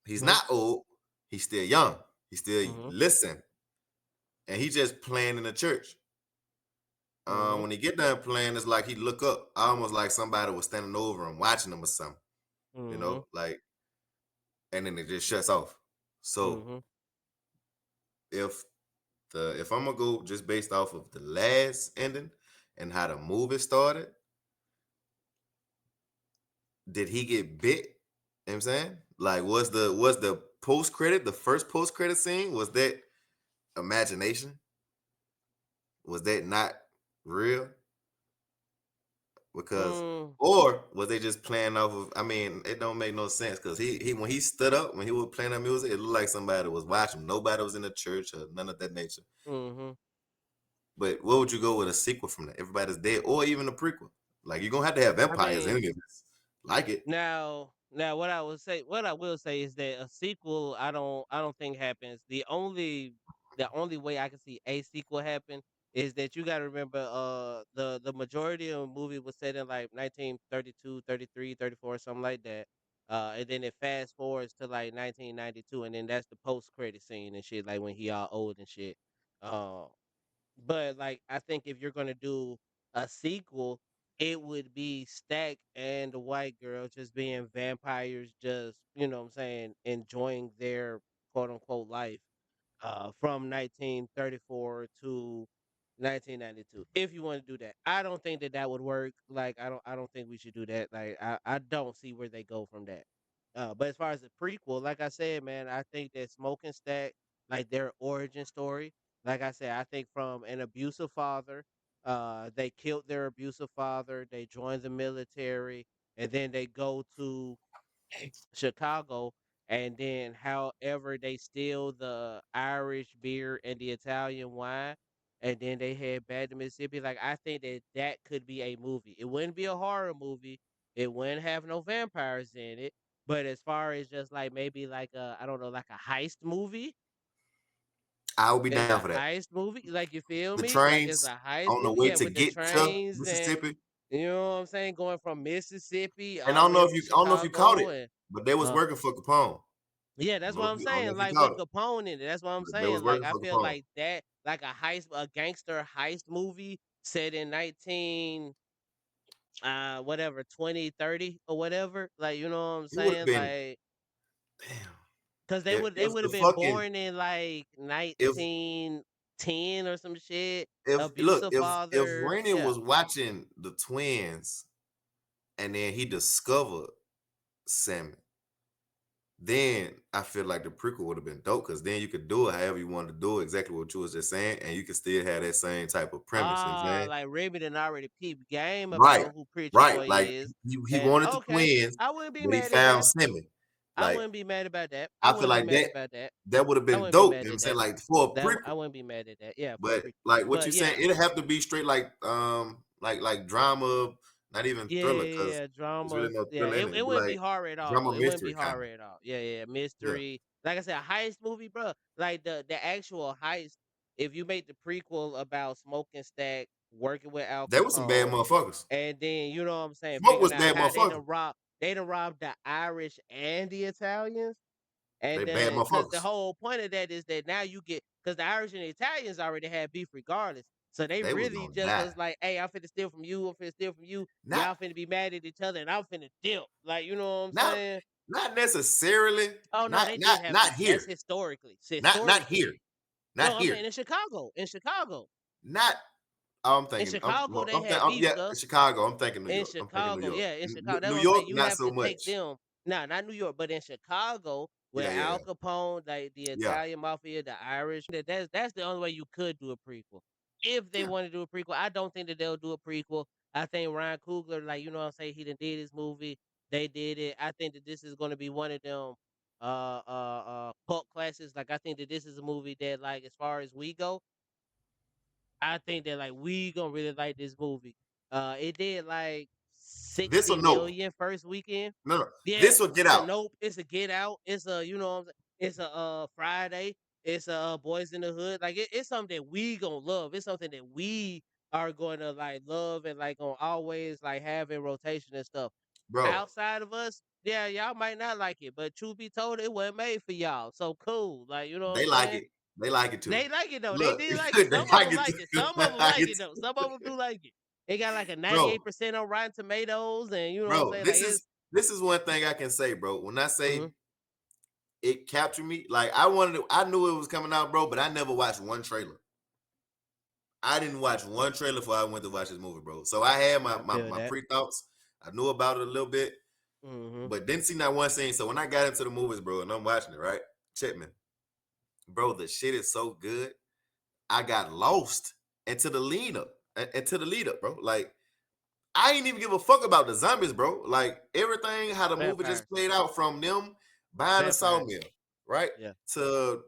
he's Mhm. not old, he's still young, he's still Mhm. listen, and he just playing in the church. Mhm. When he get done playing, it's like he look up, almost like somebody was standing over him, watching him or something, Mhm. like, and then it just shuts off. So Mhm. if if I'm gonna go just based off of the last ending and how the movie started, did he get bit? You know what I'm saying? Like, was the post credit, the first post credit scene, was that imagination? Was that not real? Because, Mm. or was they just playing off of, I mean, it don't make no sense because he when he stood up, when he was playing that music, it looked like somebody was watching. Nobody was in the church or none of that nature. Mhm. But what would you go with a sequel from that? Everybody's dead, or even a prequel. Like, you're gonna have to have I vampires mean, anyway. Like it. now, what I will say is that a sequel, I don't think happens. The only way I can see a sequel happen is that you got to remember, the majority of the movie was set in like 1932, 33, 34, something like that. And then it fast forwards to like 1992, and then that's the post credit scene and shit, like when he all old and shit. Uh, but like I think if you're gonna do a sequel, it would be Stack and the white girl just being vampires, just you know what I'm saying, enjoying their quote unquote life from 1934 to 1992. If you want to do that, I don't think that would work. Like I don't think we should do that. Like I don't see where they go from that. But as far as the prequel, like I said, man, I think that Smoke and Stack, like their origin story, like I said, I think from an abusive father, they killed their abusive father, they joined the military, and then they go to Chicago, and then however they steal the Irish beer and the Italian wine, and then they head back to Mississippi. Like I think that could be a movie. It wouldn't be a horror movie. It wouldn't have no vampires in it. But as far as just like maybe like a, I don't know, like a heist movie, I'll be it's down a for that. heist movie. Like you feel The me? Like it's trains a heist on the movie. way Yeah, to with the get to trains and Mississippi. you know what I'm saying, going from Mississippi And I all the don't way know up if to you I don't know if you caught Chicago it, and but they was uh working for Capone. Yeah, that's what I'm I don't know saying. if you Like caught with it. Capone in it, that's what I'm They was saying. Like working I for feel Capone. like that, like a gangster heist movie set in 19 whatever 2030 or whatever. Like you know what I'm It would have saying? been Like damn. because they If would the have been fucking born in like if 1910 or some shit. if look Abusive if father. Rennie Yeah. was watching the twins and then he discovered Salmon, then I feel like the prequel would have been dope because then you could do it however you wanted to do it, exactly what you was just saying, and you could still have that same type of premise. You know what I'm saying? Like Remy done already peeped game Right, about who Preacher right. Boy Like is. he And wanted the okay, twins, I wouldn't be but he mad at found that. Salmon. I Like wouldn't be mad about that. I I feel wouldn't be like mad about that. that would have I been wouldn't be dope. You know mad what I'm at saying? that. Like for a That prequel. I wouldn't be mad at that. Yeah, for a But prequel. like what But you saying, yeah, it'd have to be straight like drama, not even thriller, because there's really dramas. no Yeah, thriller in it. it It'd be wouldn't be like horror at all though. drama It wouldn't be mystery kind of. horror at all. Yeah, Yeah. mystery. Like I said, a heist movie, bro. Like the actual heist. If you make the prequel about Smoking Stack working with Al There was some bad Capone, motherfuckers. and then you know what I'm saying, Smoke was figuring out bad how motherfucker. they done robbed the Irish and the Italians. They And bad because the motherfuckers. whole point of that is that now you get because the Irish and the Italians already had beef regardless. So they They was really gonna just die. was like, hey, I'm finna steal from you, I'm finna steal from you. Not Y'all finna be mad at each other, and I'm finna dip. Like, you know what I'm not saying? not necessarily. Oh no, Not they not did have not beef. That's here. historically. Not Historically. here. Not No, I'm here. saying in Chicago. In Chicago. Not I'm In thinking. Chicago, they had beef, Yeah, stuff. Chicago. I'm thinking New In York. I'm thinking New Chicago, York. yeah, in Chicago. That's New what I'm York, saying. You not have so to take much. them. Nah, not New York, but in Chicago, Yeah, with yeah, Al yeah. Capone, like the Yeah. Italian mafia, the Irish. That's the only way you could do a prequel. If they Yeah. want to do a prequel, I don't think that they'll do a prequel. I think Ryan Coogler, like you know what I'm saying, he done did his movie. They did it. I think that this is gonna be one of them cult classics. Like I think that this is a movie that like as far as we go, I think that like we gonna really like this movie. It did like This or 60 no. million first weekend. No, no. Yeah, This will get it's a out. Nope. It's a Get Out. It's a you know what I'm saying. It's a Friday. It's a Boys in the Hood. Like it's something that we gonna love. It's something that we are going to like love and like gonna always like have in rotation and stuff. Bro, Outside of us, yeah, y'all might not like it, but truth be told, it wasn't made for y'all. So cool. Like you know what they I'm like saying? it. They like it too. They like it though. They Look, did like it. they Some of like them it like too. it. Some They of them like like it it though. too. Some of them do like it. It got like a Bro, 98% on Rotten Tomatoes, and you know what I'm bro, saying? Like this it's is this is one thing I can say, bro. When I say mhm. it captured me, like I knew it was coming out, bro, but I never watched one trailer. I didn't watch one trailer before I went to watch this movie, bro. So I had I feel my that. pre thoughts. I knew about it a little bit, Hmm. but didn't see not one scene. So when I got into the movies, bro, and I'm watching it, right? Check me, bro. The shit is so good. I got lost into the lead up, bro. Like I ain't even give a fuck about the zombies, bro. Like everything, how the movie just Vampires. played out from them buying a Vampires. sawmill, right? Yeah. To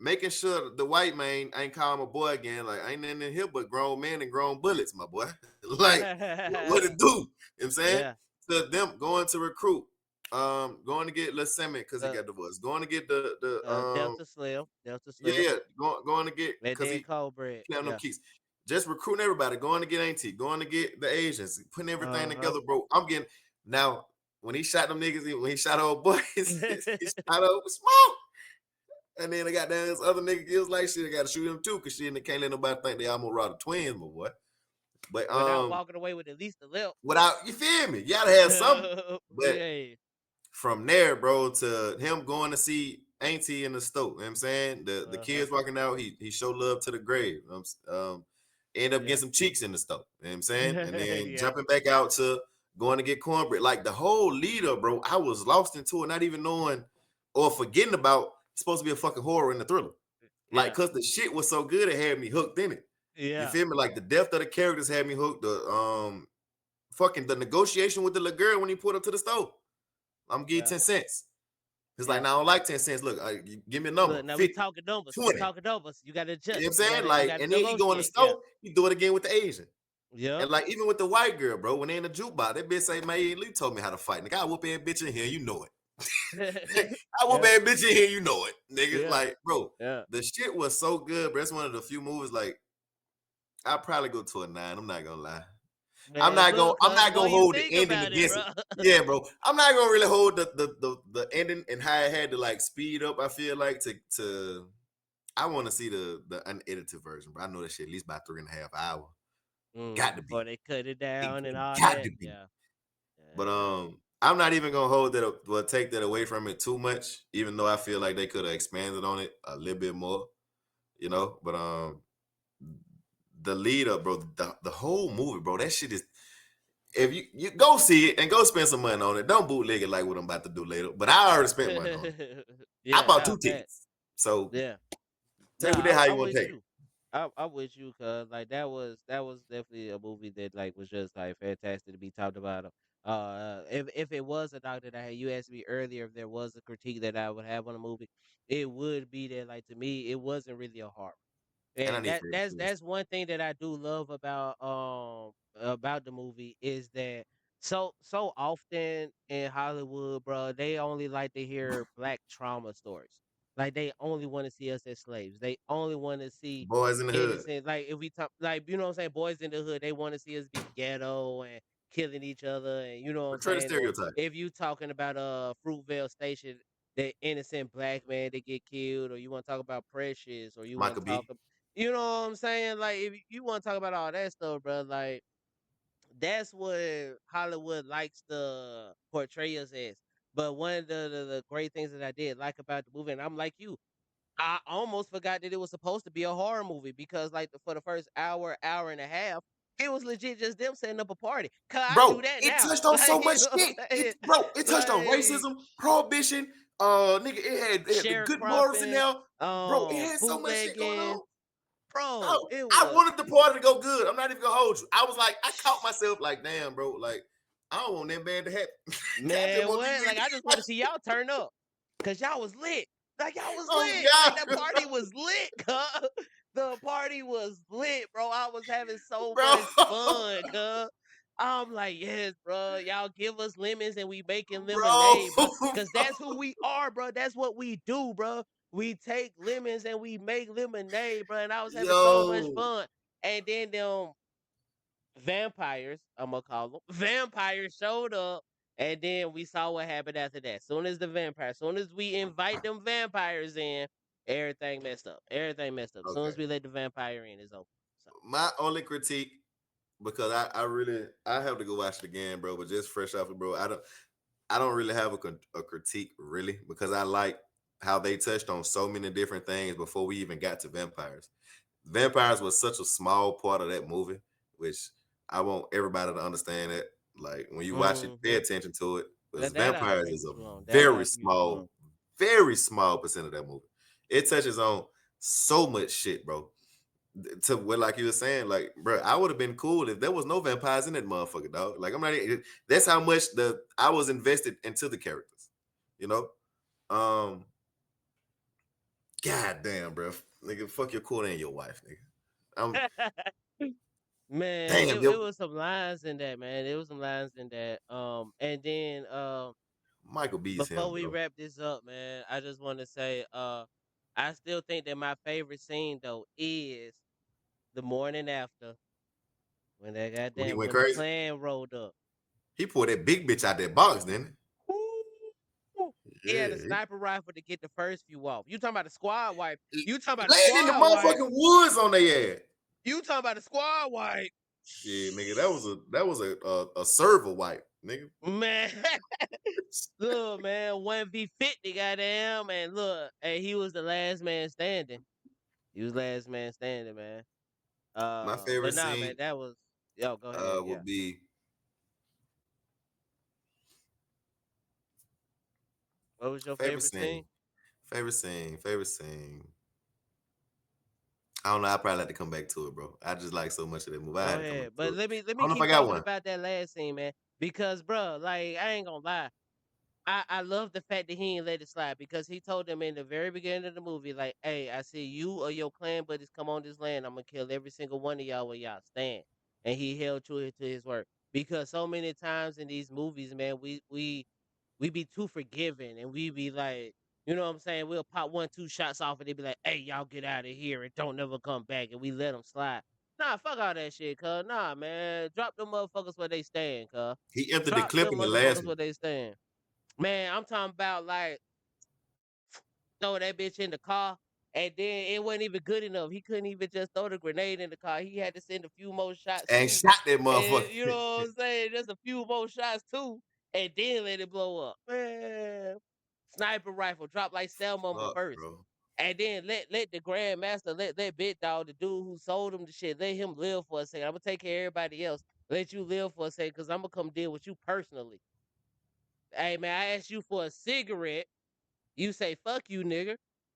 making sure the white man ain't calling my boy again. Like ain't nothing in here but grown men and grown bullets, my boy. Like what it do? You know what I'm saying? Yeah. To them going to recruit, going to get Les Semmett because he Uh, got divorced, going to get the Delta Slim. Delta yeah, Slim. yeah, going to get And because then he Cold Bread. counting them Yeah. keys. Just recruiting everybody, going to get Auntie, going to get the Asians, putting everything Uh-huh. together, bro. I'm getting now when he shot them niggas, when he shot old boys, he shot over smoke. And then I got down this other nigga, he was like, shit, I gotta shoot him too, cause shit, and can't let nobody think they almost robbed the twins, my boy. But Without walking away with at least a lip. without you feel me, you gotta have something. But Yeah. from there, bro, to him going to see Auntie in the store, you know what I'm saying? The Uh-huh. kids walking out, he showed love to the grave. End up Yeah. getting some cheeks in the store, you know what I'm saying? And then Yeah. jumping back out to going to get cornbread. Like the whole lead up, bro, I was lost into it, not even knowing or forgetting about it's supposed to be a fucking horror in the thriller. Like, Yeah. cause the shit was so good, it had me hooked in it. You Yeah. feel me? Like the depth of the characters had me hooked. The fucking the negotiation with the little girl when he pulled up to the store. I'm gonna give you Yeah. 10 cents. It's Yeah. like, now I don't like 10 cents. Look, give me a number. Look, now we 50, talking numbers. We 20. talking numbers. You gotta adjust. You know what I'm You saying? gotta Like, and then he go in the negotiate. Yeah. store, he do it again with the Asian. Yeah. And like, even with the white girl, bro, when they in the jukebox, that bitch say, man, Lee told me how to fight. Nigga, I whoop that bitch in here, you know it. I whoop Yeah. that bitch in here, you know it. Nigga, Yeah. like, bro, Yeah. the shit was so good, bro. That's one of the few movies, like, I'll probably go to a 9. I'm not gonna lie. Man, look, I'm cuz the not more gonna you hold the think ending about it, against bro. it. Yeah, bro. I'm not gonna really hold the ending and how it had to like speed up. I feel like to I want to see the unedited version, bro. I know that shit at least about 3.5 hours. Got to Before be. they cut it It, down and it all got that. to be. Yeah. But Yeah. I'm not even gonna hold that. Well, take that away from it too much. Even though I feel like they could have expanded on it a little bit more, you know. But the lead up, bro, the whole movie, bro, that shit is. If you go see it and go spend some money on it, don't bootleg it like what I'm about to do later. But I already spent money on it. I Yeah, bought nah, 2 fact. tickets, so Yeah. take with Nah, that how I you want to with take it. you. I with you, cuz like that was definitely a movie that like was just like fantastic to be talked about. If it was a doctor that had you asked me earlier if there was a critique that I would have on a movie, it would be that like to me it wasn't really a horror. And I And need for that's one thing that I do love about the movie is that so often in Hollywood, bro, they only like to hear black trauma stories. Like they only want to see us as slaves. They only want to see boys in the hood. innocent. Like if we talk, like you know what I'm saying, boys in the hood, they want to see us be ghetto and killing each other, and you know what I'm Portray the saying. Or stereotype. if you talking about Fruitvale Station, the innocent black man that get killed, or you want to talk about Precious, or you want Michael to talk B. you know what I'm saying? Like, if you want to talk about all that stuff, bro, like that's what Hollywood likes to portray us as. But one of the great things that I did like about the movie, and I'm like you, I almost forgot that it was supposed to be a horror movie because, like, for the first hour and a half, it was legit just them setting up a party. Cause I do Bro, that it now. touched on so Like, you much know what shit. I'm saying? It touched on Like, racism, prohibition. Nigga, it had the good morals in sharecropping, there. Bro, it had so much shit going bootlegging, on. bro. Bro, It I was wanted the party to go good. I'm not even gonna hold you. I was like, I caught myself like, damn, bro, like I don't want that bad to happen. I just Man, want what? people Like to I just want to see y'all turn up. Cause y'all was lit. Like y'all was oh lit. Like that God, party was lit, cuz. The party was lit, bro. I was having so much bro, fun, cuz. I'm like, yes, bro. Y'all give us lemons and we making lemonade, bro. bro, Cause that's who we are, bro. That's what we do, bro. We take lemons and we make lemonade, bro. And I was having so much yo, fun. And then them vampires, I'm gonna call them vampires showed up, and then we saw what happened after that. Soon as the vampires, soon as we invite them vampires in, everything messed up. Everything messed up. Soon okay. as we let the vampire in, it's over. So My only critique because I really I have to go watch it again, bro. But just fresh off it, bro. I don't really have a critique really because I like how they touched on so many different things before we even got to vampires. Vampires was such a small part of that movie, which I want everybody to understand that. Like when you watch it, pay hmm attention to it. Because that I vampires agree is with a you on. That I agree with you on. very small percent of that movie. It touches on so much shit, bro to what like you were saying, like, bro, I would have been cool if there was no vampires in that motherfucker, dog. Like, I'm not. That's how much I was invested into the characters, you know. Um, God damn, bro, nigga, fuck your quarter and your wife, nigga. I'm Man, damn, it yo, was some lines in that, man. It was some lines in that. And then Michael B's before him, we bro. wrap this up, man, I just want to say, I still think that my favorite scene though is the morning after When he went when the crazy, clan rolled up. he pulled that big bitch out that box, didn't Woo! he? He had a Yeah, sniper rifle to get the first few off. You talking about the squad wipe? You talking about the laying in the squad wipe? motherfucking woods on their ass. You talking about the squad wipe? Shit, nigga, that was a server wipe, nigga. Man, look, man, 1v50, goddamn, and look, and he was the last man standing. He was last man standing, man. My favorite But nah, man, scene that was yo. Go ahead, yeah. would be What was your favorite favorite scene. scene? Favorite scene. I don't know. I probably have to come back to it, bro. I just like so much of that movie. I Go had to come back ahead, to but it. let I me don't know if I keep got talking one. about that last scene, man, because bro, like I ain't gonna lie. I love the fact that he ain't let it slide because he told them in the very beginning of the movie, like, hey, I see you or your clan buddies come on this land, I'm gonna kill every single one of y'all where y'all stand. And he held true to his word. Because so many times in these movies, man, we be too forgiving and we be like, you know what I'm saying? We'll pop one, two shots off and they be like, hey, y'all get out of here and don't never come back. And we let them slide. Nah, fuck all that shit, cuz. Nah, man. Drop them motherfuckers where they stand, cuz. He emptied the Drop clip them in the last motherfuckers one. where they stand. Man, I'm talking about like throw that bitch in the car, and then it wasn't even good enough. He couldn't even just throw the grenade in the car. He had to send a few more shots And too. shot that And motherfucker. you know what I'm saying? Just a few more shots too, and then let it blow up. Man, sniper rifle drop like Selma Fuck, first. bro. And then let the grandmaster, let Big Dog, the dude who sold him the shit, let him live for a second. I'm gonna take care of everybody else. Let you live for a second, cause I'm gonna come deal with you personally. Hey man, I asked you for a cigarette. You say fuck you, nigga.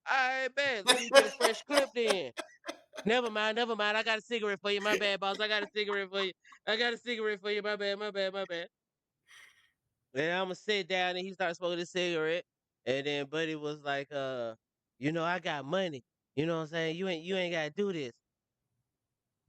All right, bet. Let me get a fresh clip then. Never mind, never mind. I got a cigarette for you. My bad, boss. I got a cigarette for you. I got a cigarette for you. My bad, my bad, my bad. And I'm gonna sit down and he started smoking a cigarette. And then Buddy was like, I got money. You know what I'm saying? You ain't gotta do this.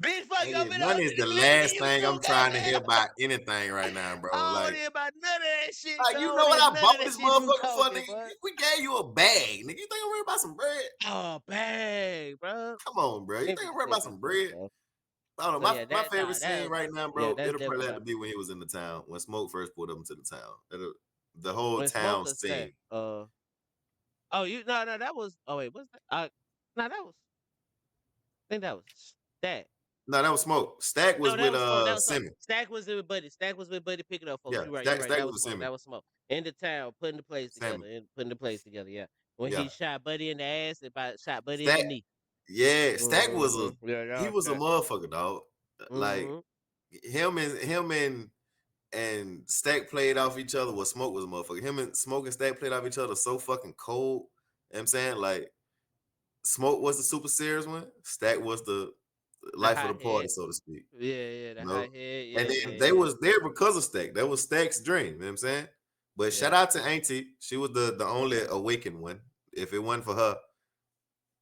Bitch, fuck you. I'm Hey, in the money hood is the living last you thing too, I'm trying to goddamn. hear about anything right now, bro. I don't Like, hear about none of that shit. you I know don't what hear I none bought of that this shit you motherfucker for, talking, nigga? bud. We gave you a bag, nigga. You think I'm worried about some bread? Oh, bang, bro. Come on, bro. You think I'm worried about some bread? I don't know. So yeah, My favorite scene right now, bro, that's it'll definitely probably have my to be when he was in the town, when Smoke first pulled up into the town. The whole when town Smoker said, scene. oh you no that was oh wait what's that no that was I think that was Stack. No, that was Smoke. Stack was No, that with was Smoke. That was Smoke. Simmons. Stack was with Buddy. Stack was with Buddy picking up folks. Yeah, You're right. You're Stack right. That was was with Smoke. Simmons. That was Smoke. In the town, putting the plays together Simmons. and putting the plays together. Yeah. When Yeah. he shot Buddy in the ass, and shot Buddy in Stack. the knee. Yeah, Stack was Yeah, he was a motherfucker, dog. Like him and Stack played off each other. Well, Smoke was a motherfucker. Him and Smoke and Stack played off each other so fucking cold. You know what I'm saying? Like, Smoke was the super serious one. Stack was the life of the party, so to speak. Yeah, the high head. Yeah, And then yeah, they yeah. was there because of Stack. That was Stack's dream. You know what I'm saying? But shout out to Auntie. She was the only awakened one. If it wasn't for her,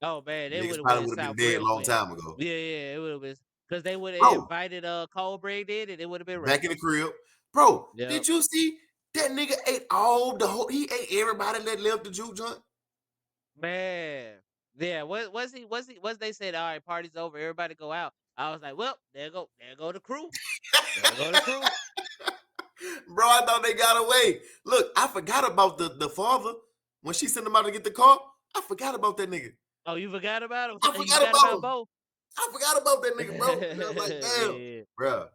Oh man, they would niggas have probably went would have south been dead a real long quick. time ago. Yeah, it would have been because they would have Bro, invited Colbert did it. It would have been back in the crib. Bro, Yep. did you see that nigga ate all the whole, he ate everybody that left the juke joint? Man. Yeah, was they said, all right, party's over, everybody go out. I was like, well, there go the crew. There go the crew. Bro, I thought they got away. Look, I forgot about the father when she sent him out to get the car. I forgot about that nigga. Oh, you forgot about him? I You forgot about him. both? I forgot about that nigga, bro. And I was like, damn, Yeah. bro.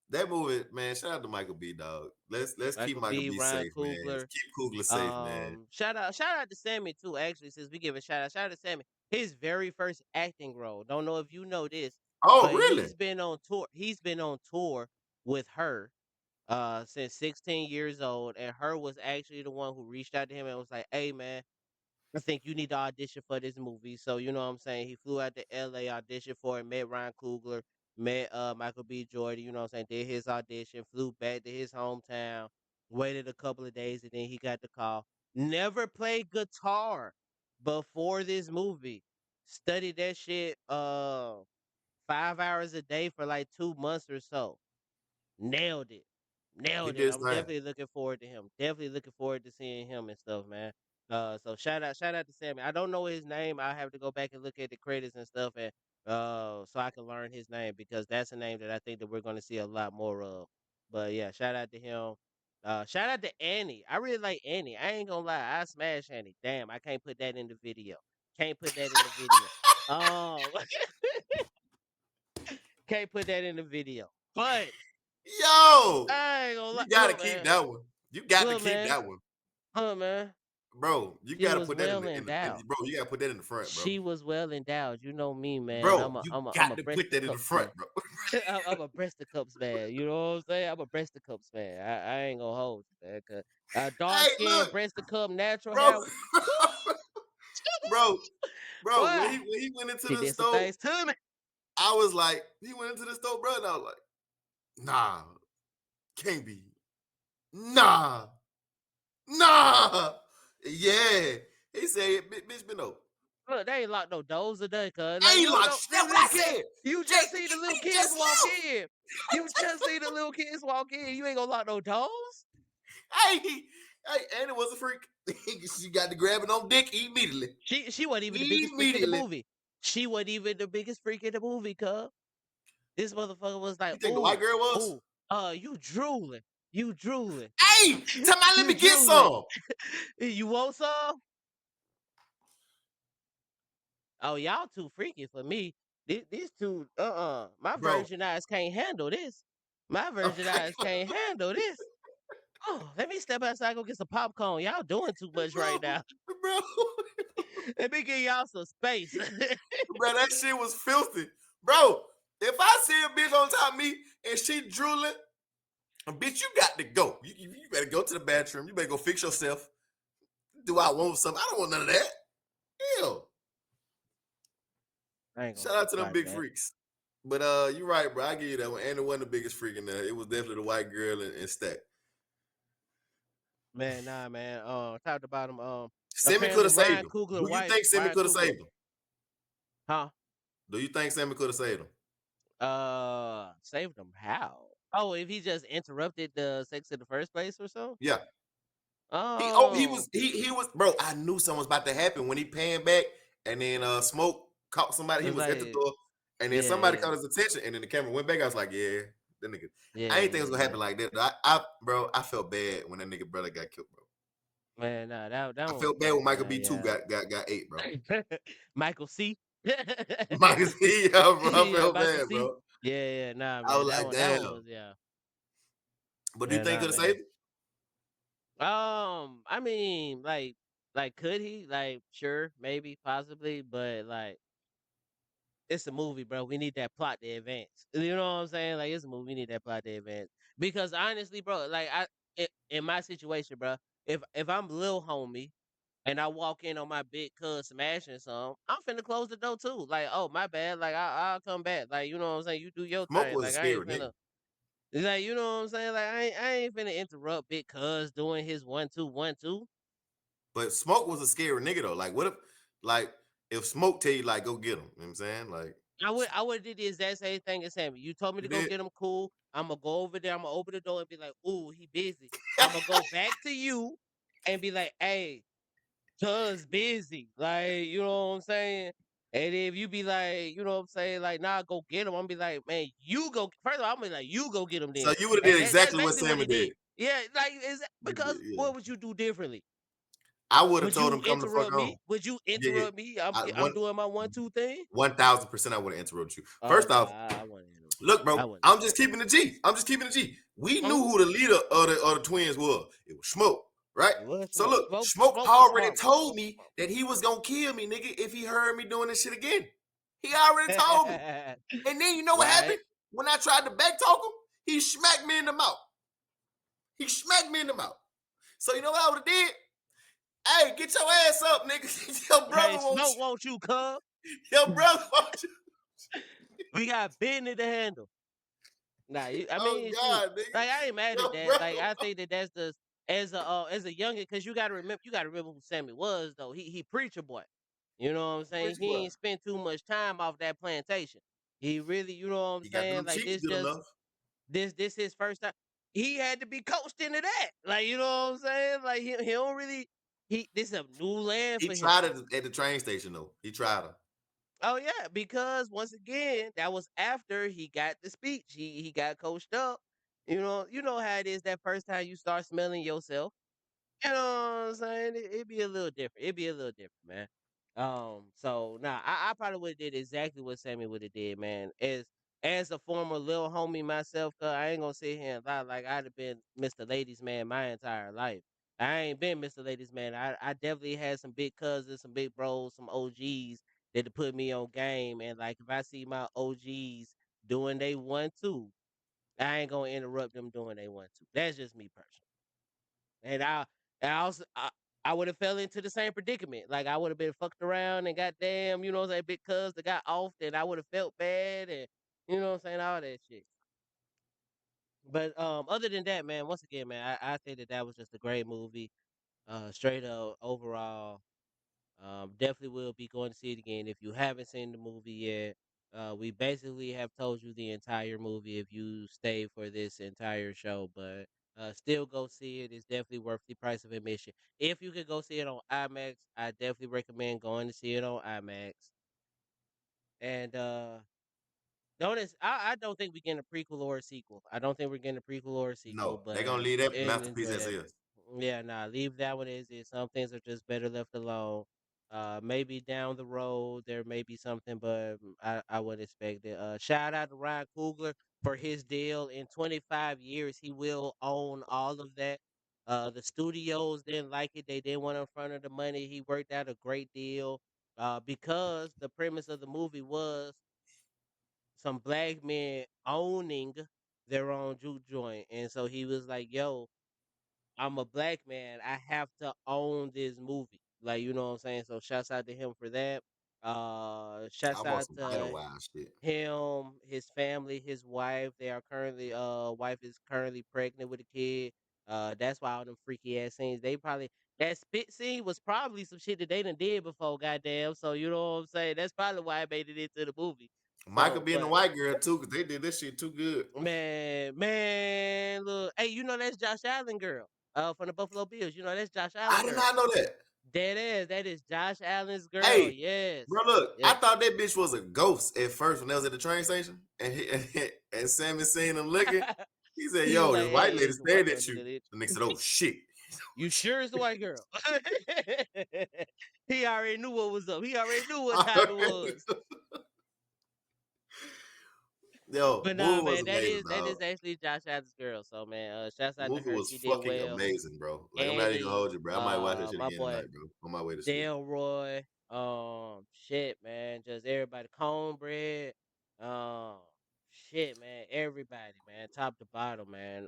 That movie, man. Shout out to Michael B. Dog. Let's keep Michael B. Ryan safe, Coogler. man. Let's keep Coogler safe, man. Shout out to Sammy too. Actually, since we give a shout out to Sammy. His very first acting role. Don't know if you know this. Oh, but really? He's been on tour. He's been on tour with her since 16 years old, and her was actually the one who reached out to him and was like, "Hey, man, I think you need to audition for this movie." So you know what I'm saying? He flew out to LA, auditioned for it, met Ryan Coogler, met Michael B. Jordan, you know what I'm saying? Did his audition, flew back to his hometown, waited a couple of days, and then he got the call. Never played guitar before this movie. Studied that shit 5 hours a day for like 2 months or so. Nailed it. He Nailed it. did I'm fine. definitely looking forward to him. Definitely looking forward to seeing him and stuff, man. So shout out to Sammy. I don't know his name. I have to go back and look at the credits and stuff, and so I can learn his name because that's a name that I think that we're going to see a lot more of. But yeah, shout out to him. Shout out to Annie. I really like Annie. I ain't gonna lie. I smash Annie. Damn, I can't put that in the video. Can't put that in the video. Can't put that in the video. But Yo, I ain't gonna lie. you gotta Look, keep man. that one. You got to Look, keep man. that one, Man. bro. You She gotta was put that well in endowed. bro. You gotta put that in the front, bro. She was well endowed. You know me, man. Bro, I'm you a got to breast put that in the cups front, man. bro. I'm a breast of cups man. You know what I'm saying? I'm a breast of cups man. I ain't gonna hold you, man. Cause dark Hey, skin, look, breast of cup, natural bro, hair. bro, Boy, when he went into she the did some store, things to me. I was like, he went into the store, bro, and I was like, nah, can't be, nah. Yeah, he said, bitch, been over. Look, they ain't locked no doors today, cuz. I ain't like shit. That's what I said. You just see the little kids walk in. You just see the little kids walk in. You ain't gonna lock no doors? Hey, Annie was a freak. She got to grab it on dick immediately. She wasn't even the biggest freak in the movie. She wasn't even the biggest freak in the movie, cuz. This motherfucker was like, You think the white "Ooh, girl was? ooh, you drooling, you drooling, Hey, tell me, let you me get drooling. some. You want some? Oh, y'all too freaky for me. These two, my Bro. virgin eyes can't handle this. My virgin eyes can't handle this. Oh, let me step outside and go get some popcorn. Y'all doing too much bro, right now. bro, Let me give y'all some space. bro, that shit was filthy. Bro, if I see a bitch on top of me and she drooling, bitch, you got to go. You better go to the bathroom. You better go fix yourself. Do I want something? I don't want none of that. Hell. I ain't gonna Shout out to them like big that. freaks. But you're right, bro. I give you that one. And it wasn't the biggest freak in there. It was definitely the white girl and Stack. Man, nah, man. Talked about him. Sammy could Apparently have saved Ryan him. Coogler Do you wife, think Sammy Ryan could have Coogler, saved him? huh? Do you think Sammy could have saved him? Saved him how? Oh, if he just interrupted the sex in the first place or so? Yeah. He Oh, was he was bro. I knew something was about to happen when he panned back and then Smoke caught somebody. He it's was at the like, door and then yeah, somebody yeah, caught his attention and then the camera went back. I was like, yeah, that nigga. yeah, I didn't think it yeah, was gonna yeah. happen like that. I bro, I felt bad when that nigga brother got killed, bro. Man, nah, that I one was felt bad when Michael nah, B two yeah. got ate, bro. Michael C. Michael C, yeah, bro. I Yeah, felt Michael bad, C. bro. Yeah, yeah, nah, I man. was like, That one damn. was yeah. But do you Yeah, think he nah, could have man. saved it? I mean, like, could he? Like, sure, maybe, possibly, but like, it's a movie, bro. We need that plot to advance. You know what I'm saying? Like, it's a movie. We need that plot to advance. Because honestly, bro, like, in my situation, bro, if I'm Lil Homie and I walk in on my big cuz smashing some, I'm finna close the door too. Like, oh my bad. Like, I'll come back. Like, you know what I'm saying? You do your Smoke thing. was a Like, I ain't scary nigga. finna. Like, you know what I'm saying? Like, I ain't finna interrupt big cuz doing his 1 2 1 2. But Smoke was a scary nigga though. Like, what if like if Smoke tell you like go get him? You know what I'm saying? Like I would did the exact same thing as Sammy. You told me you to go did. get him cool. I'm gonna go over there. I'm gonna open the door and be like, "Ooh, he busy." I'm gonna go back to you and be like, "Hey, cuz busy." Like, you know what I'm saying? And if you be like, you know what I'm saying, like, nah, go get him. I'm be like, man, you go. First of all, I'm be like, you go get him So then. you would have And did that's exactly what basically what Sammy he did. did. Yeah, like, is You did, because yeah. what would you do differently? I would have Would told you him come the fuck interrupt on. me? Would you Yeah, yeah. interrupt me? I'm I, I'm one doing my 1 2 thing. 1000% I would have interrupted you. Oh, First okay, off, I want to interrupt. look, I bro, wouldn't do I'm that. just keeping the G. I'm just keeping the G. We knew Mhm. who the leader of the twins was. It was Smoke, right? It was So smoke. look, Smoke, Smoke smoke the already smart one. told Smoke the me smart that he was gonna kill me, nigga, if he heard me doing this shit again. He already told me. one. And then you know what Right. happened? When I tried to back talk him, he smacked me in the mouth. He smacked me in the mouth. So you know what I would have did? Hey, get your ass up, nigga. Your brother Hey, wants smoke won't you, cub? you. Your brother wants you. We got business to handle. Nah, I Oh mean, shoot. God, nigga. Like, I ain't mad at Your that. Like, brother. I think that that's the as a youngin, because you gotta remember who Sammy was though. He preacher boy. You know what I'm saying? Which He one? ain't spent too much time off that plantation. He really, you know what I'm He got saying? them Like, cheeks this good just enough. this his first time. He had to be coached into that. Like, you know what I'm saying? Like, he don't really this is a new land He for him. tried it at the train station though. He tried her. Oh yeah, because once again, that was after he got the speech. He got coached up. You know how it is that first time you start smelling yourself. You know what I'm saying? It'd be a little different. It'd be a little different, man. So nah, I probably would have did exactly what Sammy would have did, man. As a former little homie myself, cause I ain't gonna sit here and lie like I'd have been Mr. Ladies Man my entire life. I ain't been Mr. Ladies Man. I definitely had some big cousins, some big bros, some OGs that put me on game. And like if I see my OGs doing they 1 2, I ain't gonna interrupt them doing they 1 2. That's just me personally. And I also I would have fell into the same predicament. Like I would have been fucked around and goddamn, you know what I'm saying, because they got off and I would have felt bad and you know what I'm saying, all that shit. But other than that, man, once again, man, I think that was just a great movie. Straight up overall. Definitely will be going to see it again. If you haven't seen the movie yet, we basically have told you the entire movie if you stay for this entire show, but still go see it. It's definitely worth the price of admission. If you could go see it on IMAX, I definitely recommend going to see it on IMAX. And I don't think we're getting a prequel or a sequel. I don't think we're getting a prequel or a sequel, No, they're but gonna leave that masterpiece enjoy as that. is. Yeah, nah, leave that one as is. Some things are just better left alone. Maybe down the road there may be something, but I wouldn't expect it. Shout out to Ryan Coogler for his deal. In 25 years, he will own all of that. The studios didn't like it; they didn't want in front of the money. He worked out a great deal. Because the premise of the movie was some black men owning their own juke joint, and so he was like, "Yo, I'm a black man. I have to own this movie." Like, you know what I'm saying? So shouts out to him for that. I Shouts want out some to Idlewild shit. him, his family, his wife. They are currently wife is currently pregnant with a kid. That's why all them freaky ass scenes. They probably that spit scene was probably some shit that they done did before, goddamn. So you know what I'm saying? That's probably why I made it into the movie. Michael So, being the but white girl too, because they did this shit too good. man, look, hey, you know that's Josh Allen girl, from the Buffalo Bills. You know that's Josh I Allen did girl. not know that. That is Josh Allen's girl. Hey, Yes, bro, look, I yes. thought that bitch was a ghost at first when they was at the train station, and and Sammy seen him looking. He said, He was "Yo, like, this white "Hey, lady it's the white stared girl, at you." nigga. The nigga said, "Oh shit." You sure it's the white girl?" He already knew what was up. He already knew what time it was. Yo, But nah, movie was man, that amazing, is that dog. is actually Josh Allen's girl. So man, shouts The out to movie her. was She did fucking well. amazing, bro. Like I'm not even gonna Andy, hold you, bro. I might watch that shit my again boy tonight, bro. On my way to sleep. Delroy, shit, man, just everybody, Cornbread, um, shit, man, everybody, man, top to bottom, man.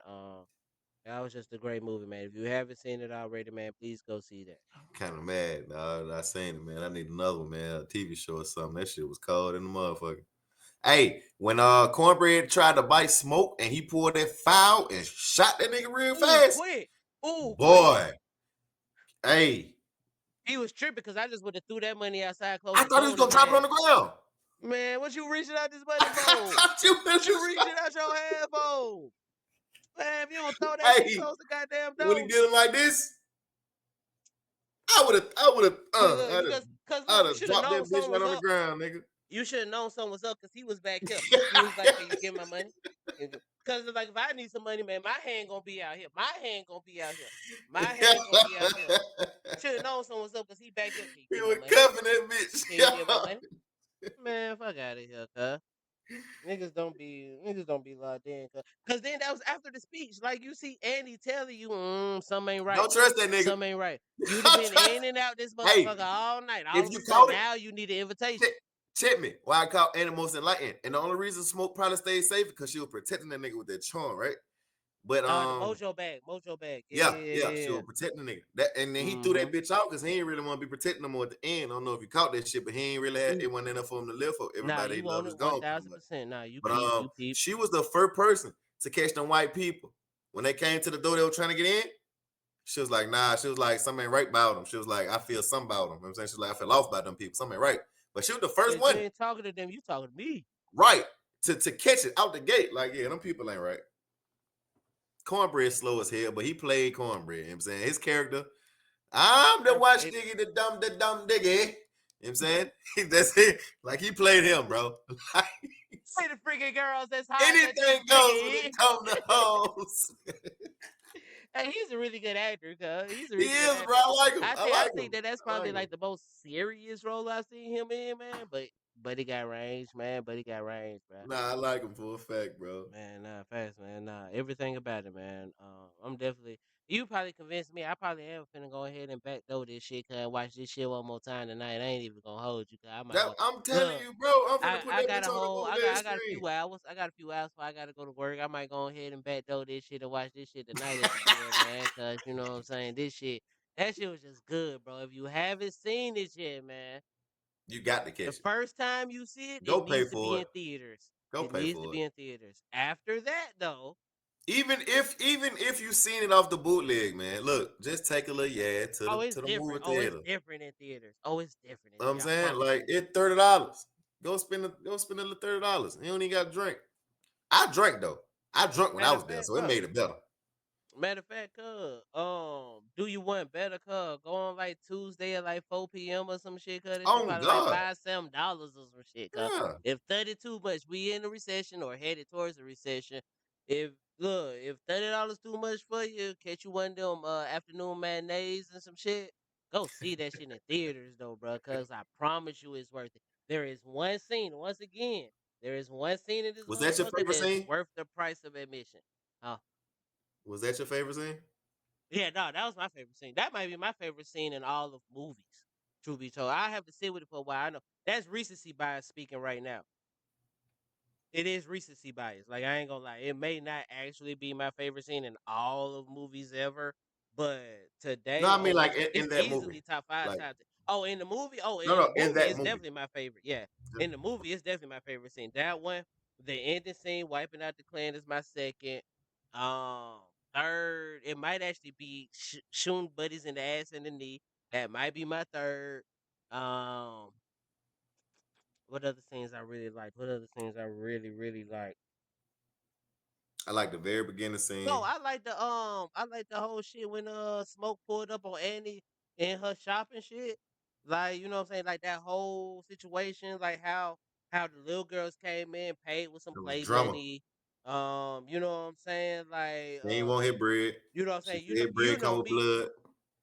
That was just a great movie, man. If you haven't seen it already, man, please go see that. Kind of mad, dog. I seen it, man. I need another one, man. A TV show or something. That shit was cold in the motherfucker. Hey, when Cornbread tried to bite Smoke and he pulled that foul and shot that nigga real Ooh, fast, quick, ooh, quick. boy. Hey, He was tripping because I just would have threw that money outside, I closed the thought he door was on gonna his drop it on ass. the ground. Man, what you reaching out this money I for? thought you What you was reaching out your hand for? Man, if you don't throw that shit Hey, close the goddamn when he door. did it like this, Look, cause I'd look, you have should have dropped known that bitch something right was on the up. ground, nigga. You should have known something was up because he was back here. He was like, "Can you give my money?" Because like if I need some money, man, my hand gonna be out here. My hand gonna be out here. My hand gonna be out here. Should have known something was up because he back here. Can you He give my was money? cuffing that bitch. Can you give my money? Man, fuck out of here, cuz. Niggas don't be locked in, cause then that was after the speech. Like you see Andy telling you, something ain't right. Don't trust that nigga. Something ain't right. You'd have Don't been trust. in and out this Hey, motherfucker all night. All if of a you sudden caught it, now you need an invitation. check, check me. Why I call Anna most enlightened. And the only reason Smoke probably stayed safe because she was protecting that nigga with that charm, right? But The Mojo bag. Yeah, yeah, yeah, yeah, yeah, she yeah. was protecting the nigga. That and then he threw Mm-hmm. that bitch out because he ain't really want to be protecting no more at the end. I don't know if you caught that shit, but he ain't really had Mm. it wasn't enough for him to live for. Nah, Everybody he you loved want is it one gone pretty thousand much. percent. Nah, you But peep. she was the first person to catch them white people. When they came to the door, they were trying to get in. She was like, nah, she was like, something ain't right about them. She was like, I feel something about them. You know what I'm saying? She was like, I feel off by them people. Something ain't right. But she was the first If you one, ain't talking to them, you talking to me. right, to catch it out the gate. Like, yeah, them people ain't right. Cornbread slow as hell, but he played Cornbread. You know what I'm saying? His character, I'm the watch Perfect. diggy, the dumb diggy. You know what I'm saying? That's it. Like he played him, bro. Say the freaking girls that's hot that you Anything goes when freaking. it comes to hoes. Hey, he's a really good actor, cuz. He's a He really good is, bro. actor. I like him. I I think I like think him. that that's I probably like him. like the most serious role I've seen him in, man. But he got range, man. But he got range, bro. Nah, I like him for a fact, bro. Man, nah, fast, man. Nah, everything about it, man. I'm definitely. You probably convinced me. I probably am finna go ahead and backdoor this shit, cuz watch this shit one more time tonight. I ain't even gonna hold you, cuz I might That go. I'm telling Look, you, bro. I'm finna put I that got bitch a on the whole. old ass I got a screen. few hours. I got a few hours before I gotta go to work. I might go ahead and backdoor this shit and watch this shit tonight at the gym, man. Cause you know what I'm saying. That shit was just good, bro. If you haven't seen it yet, man, You got to the catch it. first time you see it, it Go pay needs to be for it. in theaters. Go It pay needs to for it. be in theaters. After that, though. Even if you seen it off the bootleg, man, look, just take a little to Oh, the it's to the different. movie Oh, it's theater. different in theaters. Oh, it's different. Know what I'm I saying? promise Like you. it's $30. Go spend a little $30. You don't even got to drink. I drank though. I drunk when I Matter was of there, fact, so it bro. made it better. Matter of fact, do you want better, cuz? Go on like Tuesday at like 4 p.m. or some shit, cuz. That shit Oh probably like God, $5, $7 or some shit, cuz. yeah. If 30 too much, we in a recession or headed towards a recession. If $30 too much for you, catch you one of them afternoon matinees and some shit. Go see that shit in theaters though, bro. Cause I promise you it's worth it. There is one scene, once again, there is one scene in this Was that your motherfucker favorite that's scene? worth the price of admission. Huh? Was that your favorite scene? Yeah, no, that was my favorite scene. That might be my favorite scene in all of movies. Truth be told, I have to sit with it for a while. I know that's recency bias speaking right now. It is recency bias. Like I ain't gonna lie, it may not actually be my favorite scene in all of movies ever, but No, today, I mean oh, like it's in that movie. easily top five Like times. Oh, in the movie, no, no, in that it's movie. definitely my favorite. Yeah, in the movie, it's definitely my favorite scene. That one, the ending scene, wiping out the clan is my second. Um, third, it might actually be shooting buddies in the ass and the knee. That might be my third. Um, what other scenes I really like? What other scenes I really really like? I like the very beginning scene. No, I like the whole shit when Smoke pulled up on Annie in her shopping shit. Like, you know what I'm saying? Like that whole situation, like how the little girls came in, paid with some It was play drama. money. You know what I'm saying? Like She ain't want his bread. you know what I'm She saying? said his bread come with blood.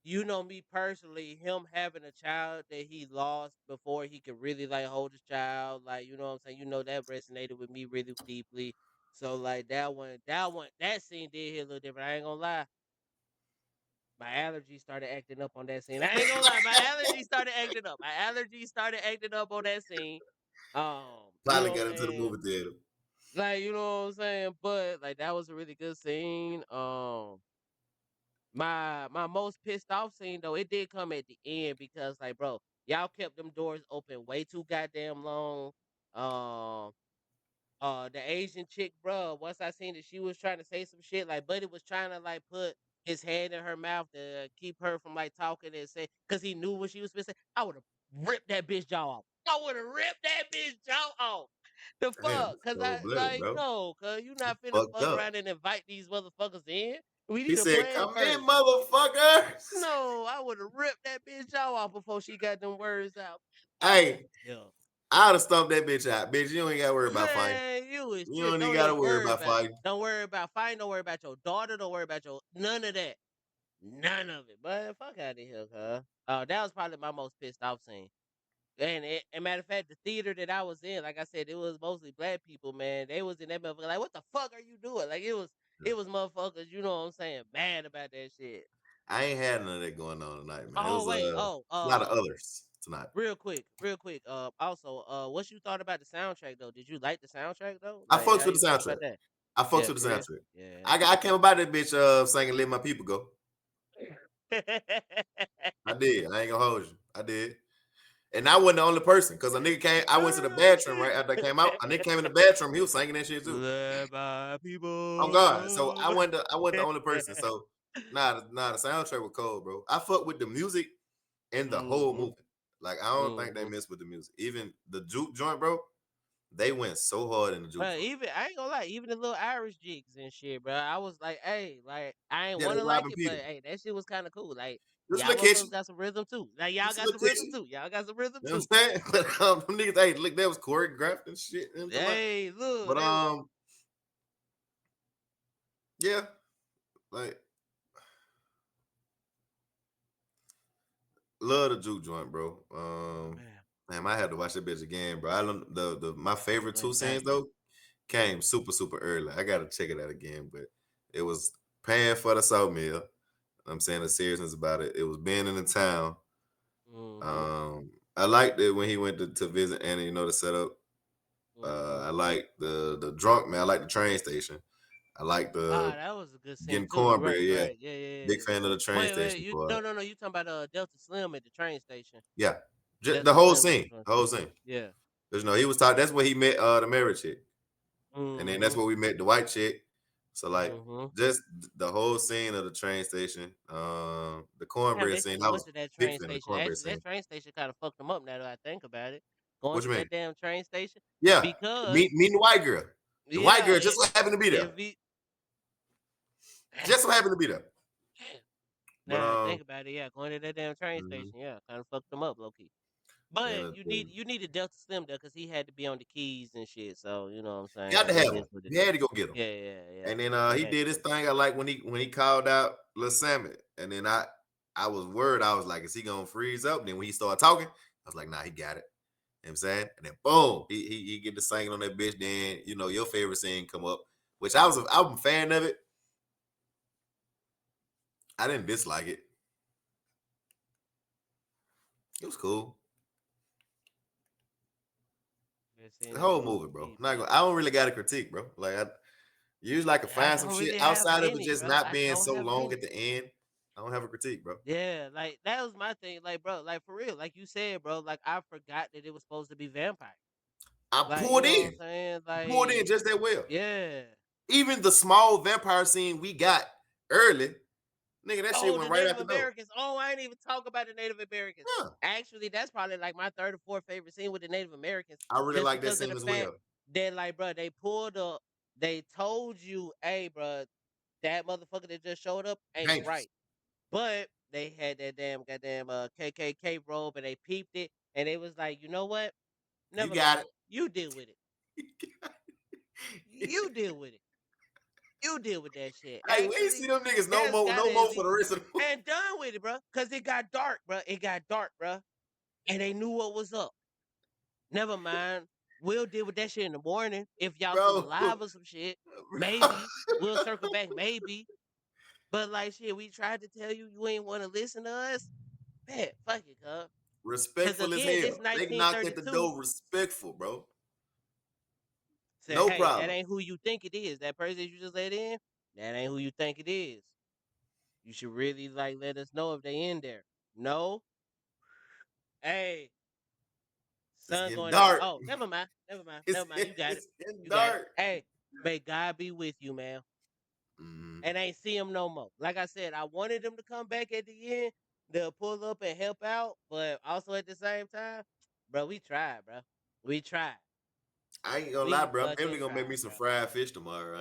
You know me personally, him having a child that he lost before he could really like hold his child, like you know what I'm saying. You know that resonated with me really deeply. So like that scene did hit a little different. I ain't gonna lie, my allergies started acting up on that scene. I ain't gonna lie, my allergies started acting up. My allergies started acting up on that scene. You Finally know what got I'm into the saying? movie theater. Like you know what I'm saying? But like that was a really good scene. My most pissed off scene though, it did come at the end because like bro, y'all kept them doors open way too goddamn long. Um the Asian chick, bro, once I seen that she was trying to say some shit, like Buddy was trying to like put his hand in her mouth to keep her from like talking and say because he knew what she was supposed to say. I would have ripped that bitch jaw off. I would have ripped that bitch jaw off. The Damn, fuck? it's Cause I cold blooded, like bro. no, cause you not finna Fucked fuck up. around and invite these motherfuckers in. We He need a said, plan "Come in, first. motherfuckers." No, I would have ripped that bitch jaw off before she got them words out. Hey, Yeah. I'd have stumped that bitch out, bitch. You don't even gotta worry about fighting. Man, you is You shit. don't even Don't gotta even worry worry about about fighting. don't worry about fighting, don't worry about your daughter, don't worry about your none of that. None of it. But fuck out of here, huh? That was probably my most pissed off scene. And matter of fact, the theater that I was in, like I said, it was mostly black people, man. They was in that motherfucker like, what the fuck are you doing? Like it was motherfuckers, you know what I'm saying, mad about that shit. I ain't had none of that going on tonight, man. It Oh was wait, a lot of others tonight. real quick, real quick. Also, what you thought about the soundtrack though? Did you like the soundtrack though? I Like, fucks how with you the feel soundtrack. about that? I fucks Yeah, with for the real. soundtrack. Yeah. I came about that bitch singing "Let My People Go." I did. I ain't gonna hold you. I did. And I wasn't the only person because a nigga came. I went to the Oh bathroom shit! right after I came out. A nigga came in the bathroom. He was singing that shit too. Let my On people God. So go. I wasn't the only person. So the soundtrack was cold, bro. I fuck with the music and the whole Mm-hmm. movie. Like I don't think they Mm-hmm. mess with the music. Even the juke joint, bro. They went so hard in the juke But joint. even I ain't gonna lie, even the little Irish jigs and shit, bro. I was like, hey, like I ain't Yeah, they want to like robbing it, but Peter. hey, that shit was kind of cool. Like Just y'all look catchy. motherfuckers got some rhythm too. Like y'all Just got look some rhythm catchy. too. Y'all got some rhythm You know too. what I'm saying? But them niggas, hey, look, that was choreographed and shit. You know what I'm talking about? Hey, look, But they was. yeah, like love the juke joint, bro. Man, Man, I had to watch that bitch again, bro. I don't the my favorite two like scenes goddamn. though came super early. I gotta check it out again, but it was paying for the sawmill. I'm saying the seriousness about it. It was being in the town. Mm-hmm. I liked it when he went to visit Annie, you know, the setup. Mm-hmm. I like the drunk man. I like the train station. I like Ah, the that was a good scene getting too. You cornbread. right, you Yeah, right. Yeah, yeah, big yeah. fan of the train Wait, station you part. no. You talking about Delta Slim at the train station? Yeah, the Delta whole Slim at the scene, train the whole station. scene. Yeah. Cause he was taught. That's where he met the married chick, and then that's Mm-hmm. where we met the white chick. So like Mm-hmm. just the whole scene of the train station, the Damn, cornbread they scene. shouldn't I have was went to that big train fan of the station. cornbread Actually, scene. that train station kind of fucked them up now that I think about it. Going What you to mean? that damn train station Yeah, because meeting the white girl. The white yeah, girl just happened to be there. if he Just so happened to be there. Damn. But Now I think about it, yeah, going to that damn train mhm. station, yeah, kind of fucked them up, low key. And But you needed Delta Slim there because he had to be on the keys and shit. So you know what I'm got saying. to It have him. is what it You is. had to go get him. Yeah, yeah, yeah. And then You he had to did his go. thing. I like when he called out Lil Sammy. And then I was worried. I was like, is he gonna freeze up? Then when he started talking, I was like, nah, he got it. You know what I'm saying? And then boom, he get to singing on that bitch. Then your favorite scene come up, which I'm a fan of it. I didn't dislike it. It was cool. Just The seeing that whole little movie, bro. movie, Not man. gonna, I don't really got a critique, bro. Like I usually I can I find some don't shit really have outside of it many, just bro. not I being don't so have long many. at the end. I don't have a critique, bro. Yeah, like that was my thing. Like, bro, like for real, like you said, bro. Like I forgot that it was supposed to be vampire. I Like you pulled know what I'm in. saying? Pulled in Like just that well. yeah. Even the small vampire scene we got early, nigga, that shit Oh, the went right out Native the door. Americans. Oh, I ain't even talk about the Native Americans. Huh. Actually, that's probably like my third or fourth favorite scene with the Native Americans, I really just like that because of scene the as fact well. that, like, bro, they pulled up, they told you, hey, bro, that motherfucker that just showed up ain't Dangerous. right, but they had that damn goddamn KKK robe and they peeped it, and they was like, you know what? You Never got mind. You deal with it. it. You deal with it. You deal with that shit. Hey, we ain't see Actually, them niggas that's no gotta more for be the rest of the movie. and done with it, bro. Cause it got dark, bro. It got dark, bro. And they knew what was up. Never mind. We'll deal with that shit in the morning if y'all still Bro. alive or some shit. Maybe we'll circle back. Maybe, but like shit, we tried to tell you you ain't want to listen to us. Man, fuck it, cuz. Cause Respectful as again, this hell. They knocked at the 1932 door respectful, bro. said, No hey, that problem. ain't who you think it is. That person you just let in, that ain't who you think it is. You should really like let us know if they in there. No, hey, It's sun getting going down. dark. Oh, never mind. Never mind. It's Never mind. You got it. it's getting You got it. dark. Hey, may God be with you, man. Mhm. And ain't see him no more. Like I said, I wanted him to come back at the end to pull up and help out, but also at the same time, bro, we tried, bro. We tried. I ain't gonna lie, We bro. I'm fucking definitely gonna make tried, me some bro. fried fish tomorrow.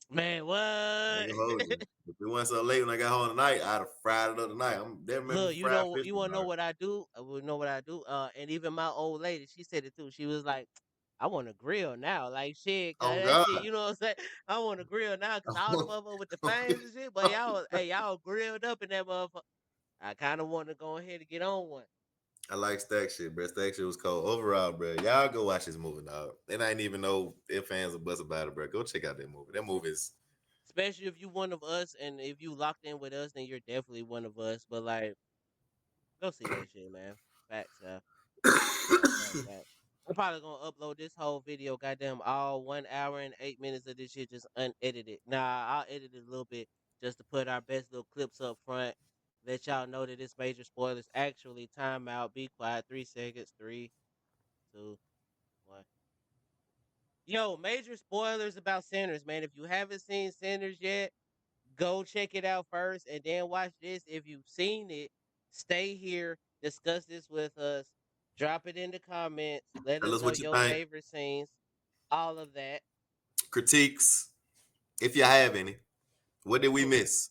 Man, I ain't what? gonna hold you. If it wasn't so late when I got home tonight, I'd have fried it up tonight. I'm definitely making me Look, some fried fish you wanna know tomorrow. what I do? I will know what I do. And even my old lady, she said it too. She was like, I want to grill now. Like shit, cause Oh that shit, God. you know what I'm saying? I want to grill now cause all the motherfuckers with the fangs and shit, but y'all, hey, y'all grilled up in that motherfucker. I kind of want to go ahead and get on one. I like Stack shit, bro. Stack shit was cold. Overall, bro, y'all go watch this movie, dog. And I ain't even know if fans are buzz about it, bro. Go check out that movie. That movie is Especially if you one of us, and if you locked in with us, then you're definitely one of us. But like, go see that shit, man. Facts, facts. I'm probably gonna upload this whole video, goddamn, all 1 hour and 8 minutes of this shit just unedited. Nah, I'll edit it a little bit just to put our best little clips up front. Let y'all know that it's major spoilers. Actually, timeout. Be quiet. 3 seconds. 3, 2, 1. Yo, major spoilers about Sinners, man. If you haven't seen Sinners yet, go check it out first and then watch this. If you've seen it, stay here, discuss this with us, drop it in the comments, let tell us us know what you your think. favorite scenes, all of that. Critiques, if you have any. What did we Hmm. miss?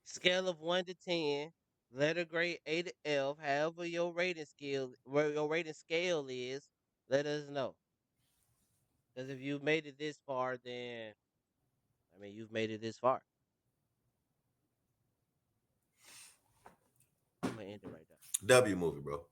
Scale of 1 to 10, letter grade A to F, however your rating scale, where your rating scale is, let us know. Because if you've made it this far, then I mean you've made it this far. I'm gonna end it right there. W movie, bro.